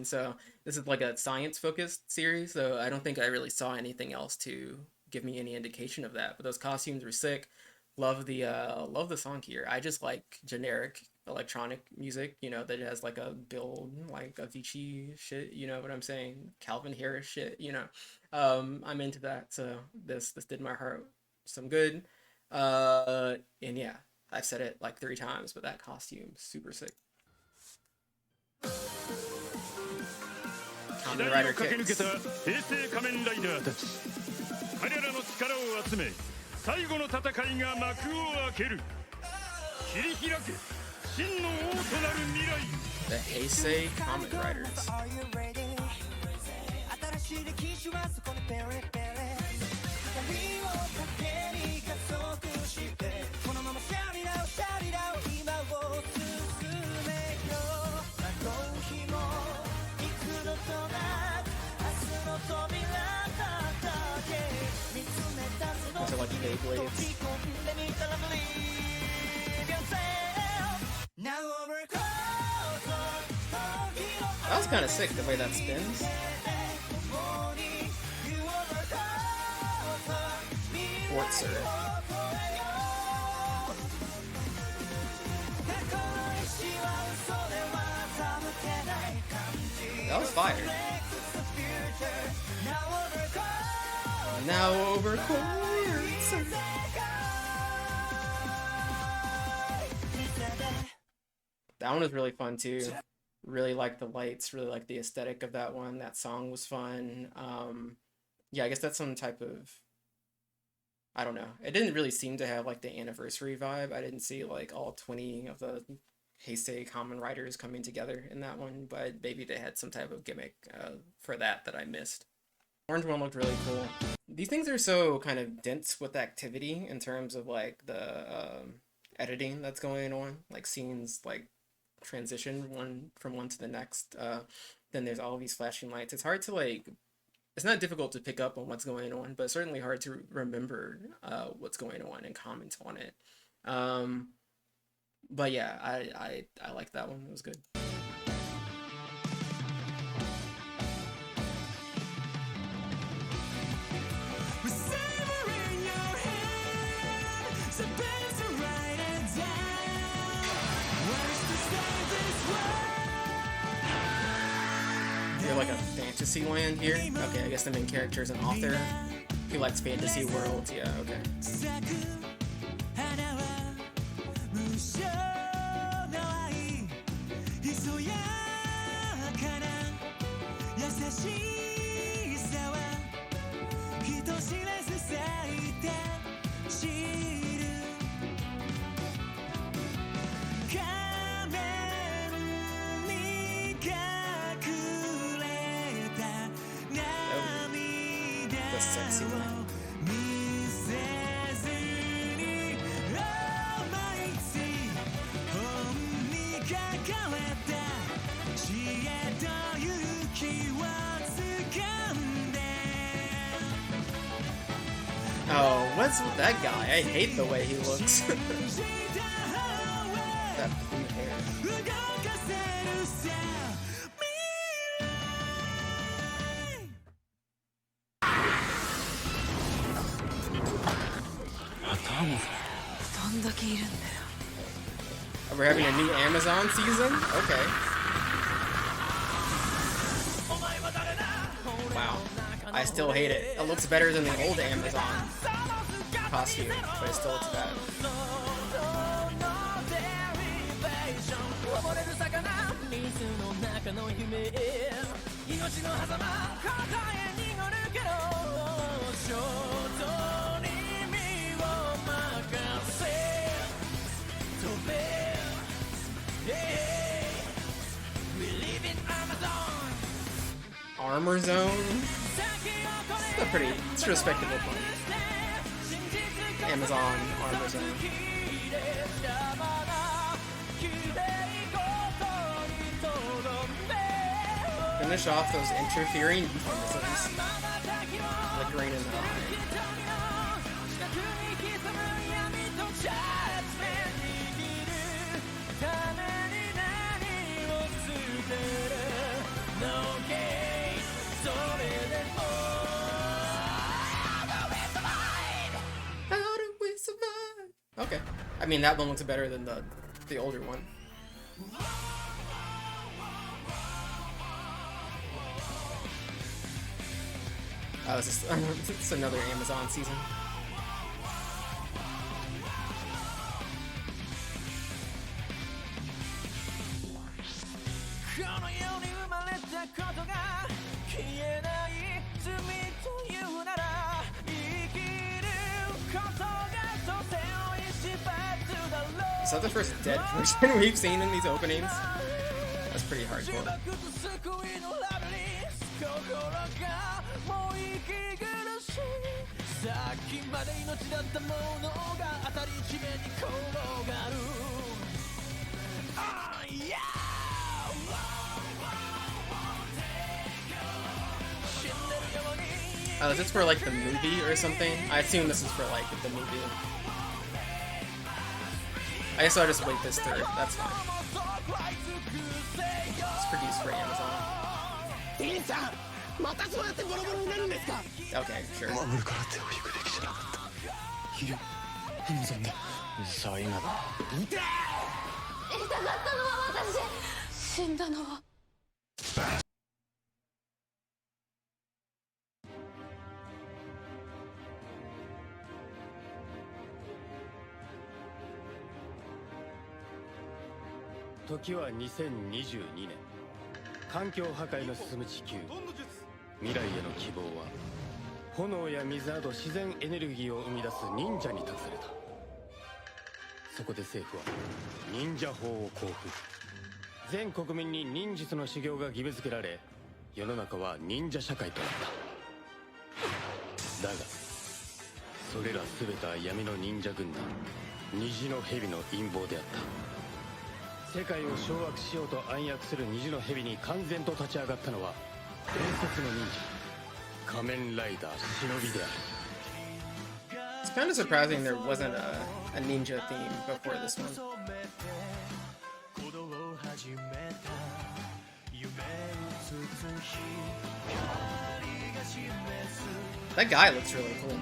So this is like a science-focused series, so I don't think I really saw anything else to give me any indication of that. But those costumes were sick. Love the song here. I just like generic electronic music, you know, that has like a build, like Avicii shit, you know what I'm saying? Calvin Harris shit, you know. I'm into that, so this did my heart some good. And yeah, I've said it like 3 times, but that costume, super sick. Kamen Rider 駆け抜け kicks. た平成仮面ライダーたち。彼らの力を集め、最後の戦いが幕を開ける。切り開け、真の王となる未来。The Heisei Kamen Riders. Those are like Beyblades. That was kind of sick, the way that spins. Fortzer. That was fire. Now over That one was really fun too. Really liked the lights, really liked the aesthetic of that one. That song was fun. Yeah, I guess that's some type of, I don't know. It didn't really seem to have like the anniversary vibe. I didn't see like all 20 of the Heisei Kamen Riders coming together in that one, but maybe they had some type of gimmick for that I missed. Orange one looked really cool. These things are so kind of dense with activity in terms of like the editing that's going on, like scenes like transition one from one to the next. Then there's all these flashing lights. It's hard to like, it's not difficult to pick up on what's going on, but it's certainly hard to remember what's going on and comment on it. But yeah, I liked that one. It was good. You're like a fantasy land here? Okay, I guess the main character is an author. He likes fantasy worlds, yeah, okay. The sexy one. Oh, what's with that guy? I hate the way he looks. That blue hair. We're having a new Amazon season? Okay. Wow. I still hate it. It looks better than the old Amazon costume, but it still looks bad. Armor Zone? It's a respectable point. Amazon Armor Zone. Finish off those interfering euphemisms. Flickering in the eye. Okay. I mean, that one looks better than the older one. Oh, it's another Amazon season. Is that the first dead person we've seen in these openings? That's pretty hardcore. Oh, is this for like the movie or something? I assume this is for like the movie. I guess I'll just wait this through. That's fine. It's produced for Amazon. Okay, sure. "時は2022年環境破壊の進む地球未来への希望は炎や水など自然エネルギーを生み出す忍者に託された。そこで政府は忍者法を公布。全国民に忍術の修行が義務付けられ、世の中は忍者社会となった。だがそれら全ては闇の忍者軍団虹の蛇の陰謀であった。世界を掌握しようと暗躍する虹の蛇に完全と立ち上がったのは伝説の忍者仮面ライダー忍びである。 It's kind of surprising there wasn't a ninja theme before this one. That guy looks really cool,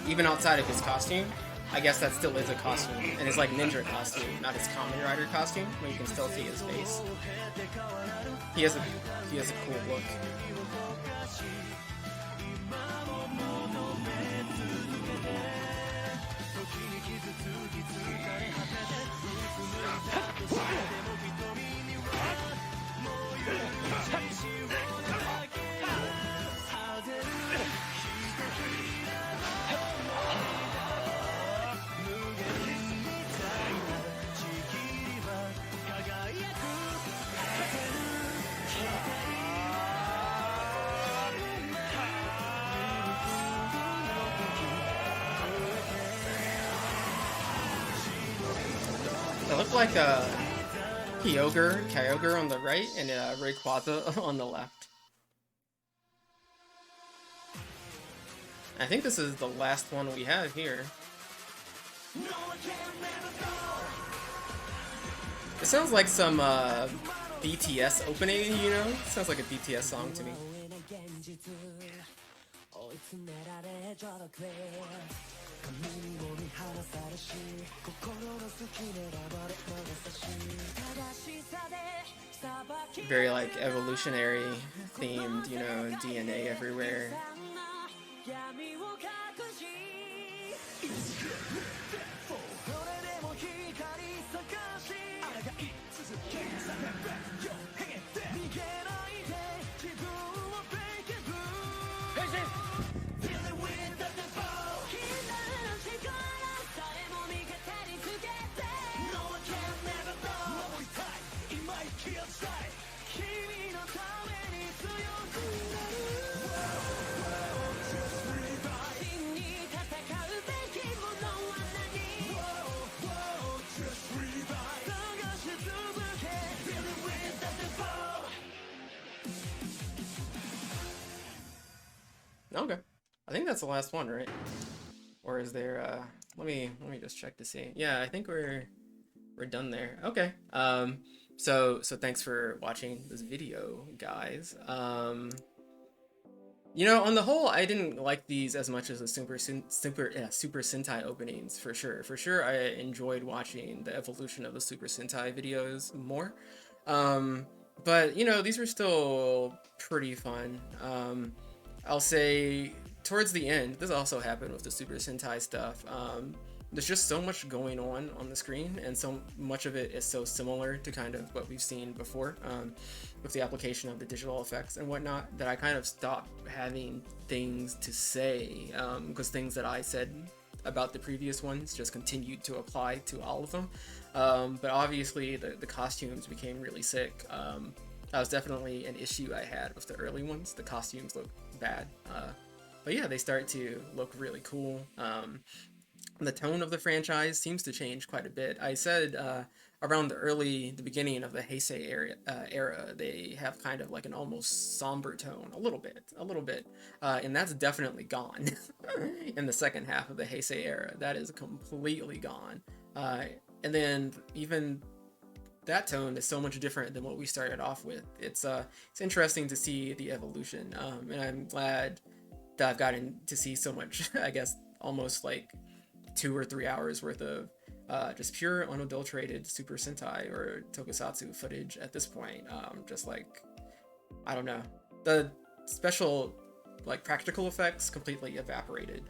even outside of his costume. I guess that still is a costume, and it's like ninja costume, not his Kamen Rider costume, but you can still see his face. He has a He has a cool look. It looked like Kyogre on the right and Rayquaza on the left. I think this is the last one we have here. It sounds like some BTS opening, you know? It sounds like a BTS song to me. Very like evolutionary themed, you know, DNA everywhere. Okay, I think that's the last one, right? Or is there? Let me just check to see. Yeah, I think we're done there. Okay. So thanks for watching this video, guys. You know, on the whole, I didn't like these as much as the Super Sentai openings, for sure. For sure, I enjoyed watching the evolution of the Super Sentai videos more. But you know, these were still pretty fun. I'll say towards the end, this also happened with the Super Sentai stuff. There's just so much going on the screen, and so much of it is so similar to kind of what we've seen before with the application of the digital effects and whatnot, that I kind of stopped having things to say, because things that I said about the previous ones just continued to apply to all of them. But obviously the costumes became really sick. That was definitely an issue I had with the early ones. The costumes look bad, but yeah, they start to look really cool. The tone of the franchise seems to change quite a bit. I said around the beginning of the Heisei era, they have kind of like an almost somber tone, a little bit, and that's definitely gone in the second half of the Heisei era. That is completely gone, and then even that tone is so much different than what we started off with. It's interesting to see the evolution, and I'm glad that I've gotten to see so much, I guess, almost like 2 or 3 hours worth of just pure unadulterated Super Sentai or Tokusatsu footage at this point. Just like, I don't know, the special like practical effects completely evaporated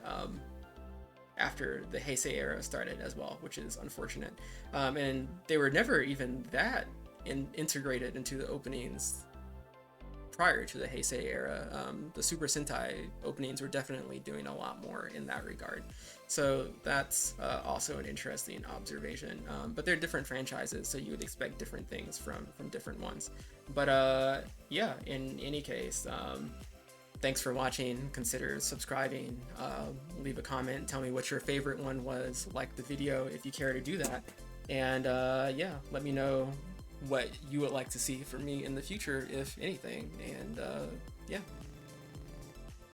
after the Heisei era started as well, which is unfortunate. And they were never even that integrated into the openings prior to the Heisei era. The Super Sentai openings were definitely doing a lot more in that regard. So that's also an interesting observation. But they're different franchises, so you would expect different things from different ones. But yeah, in any case, thanks for watching. Consider subscribing, leave a comment, tell me what your favorite one was, like the video if you care to do that. And yeah, let me know what you would like to see from me in the future, if anything. And yeah,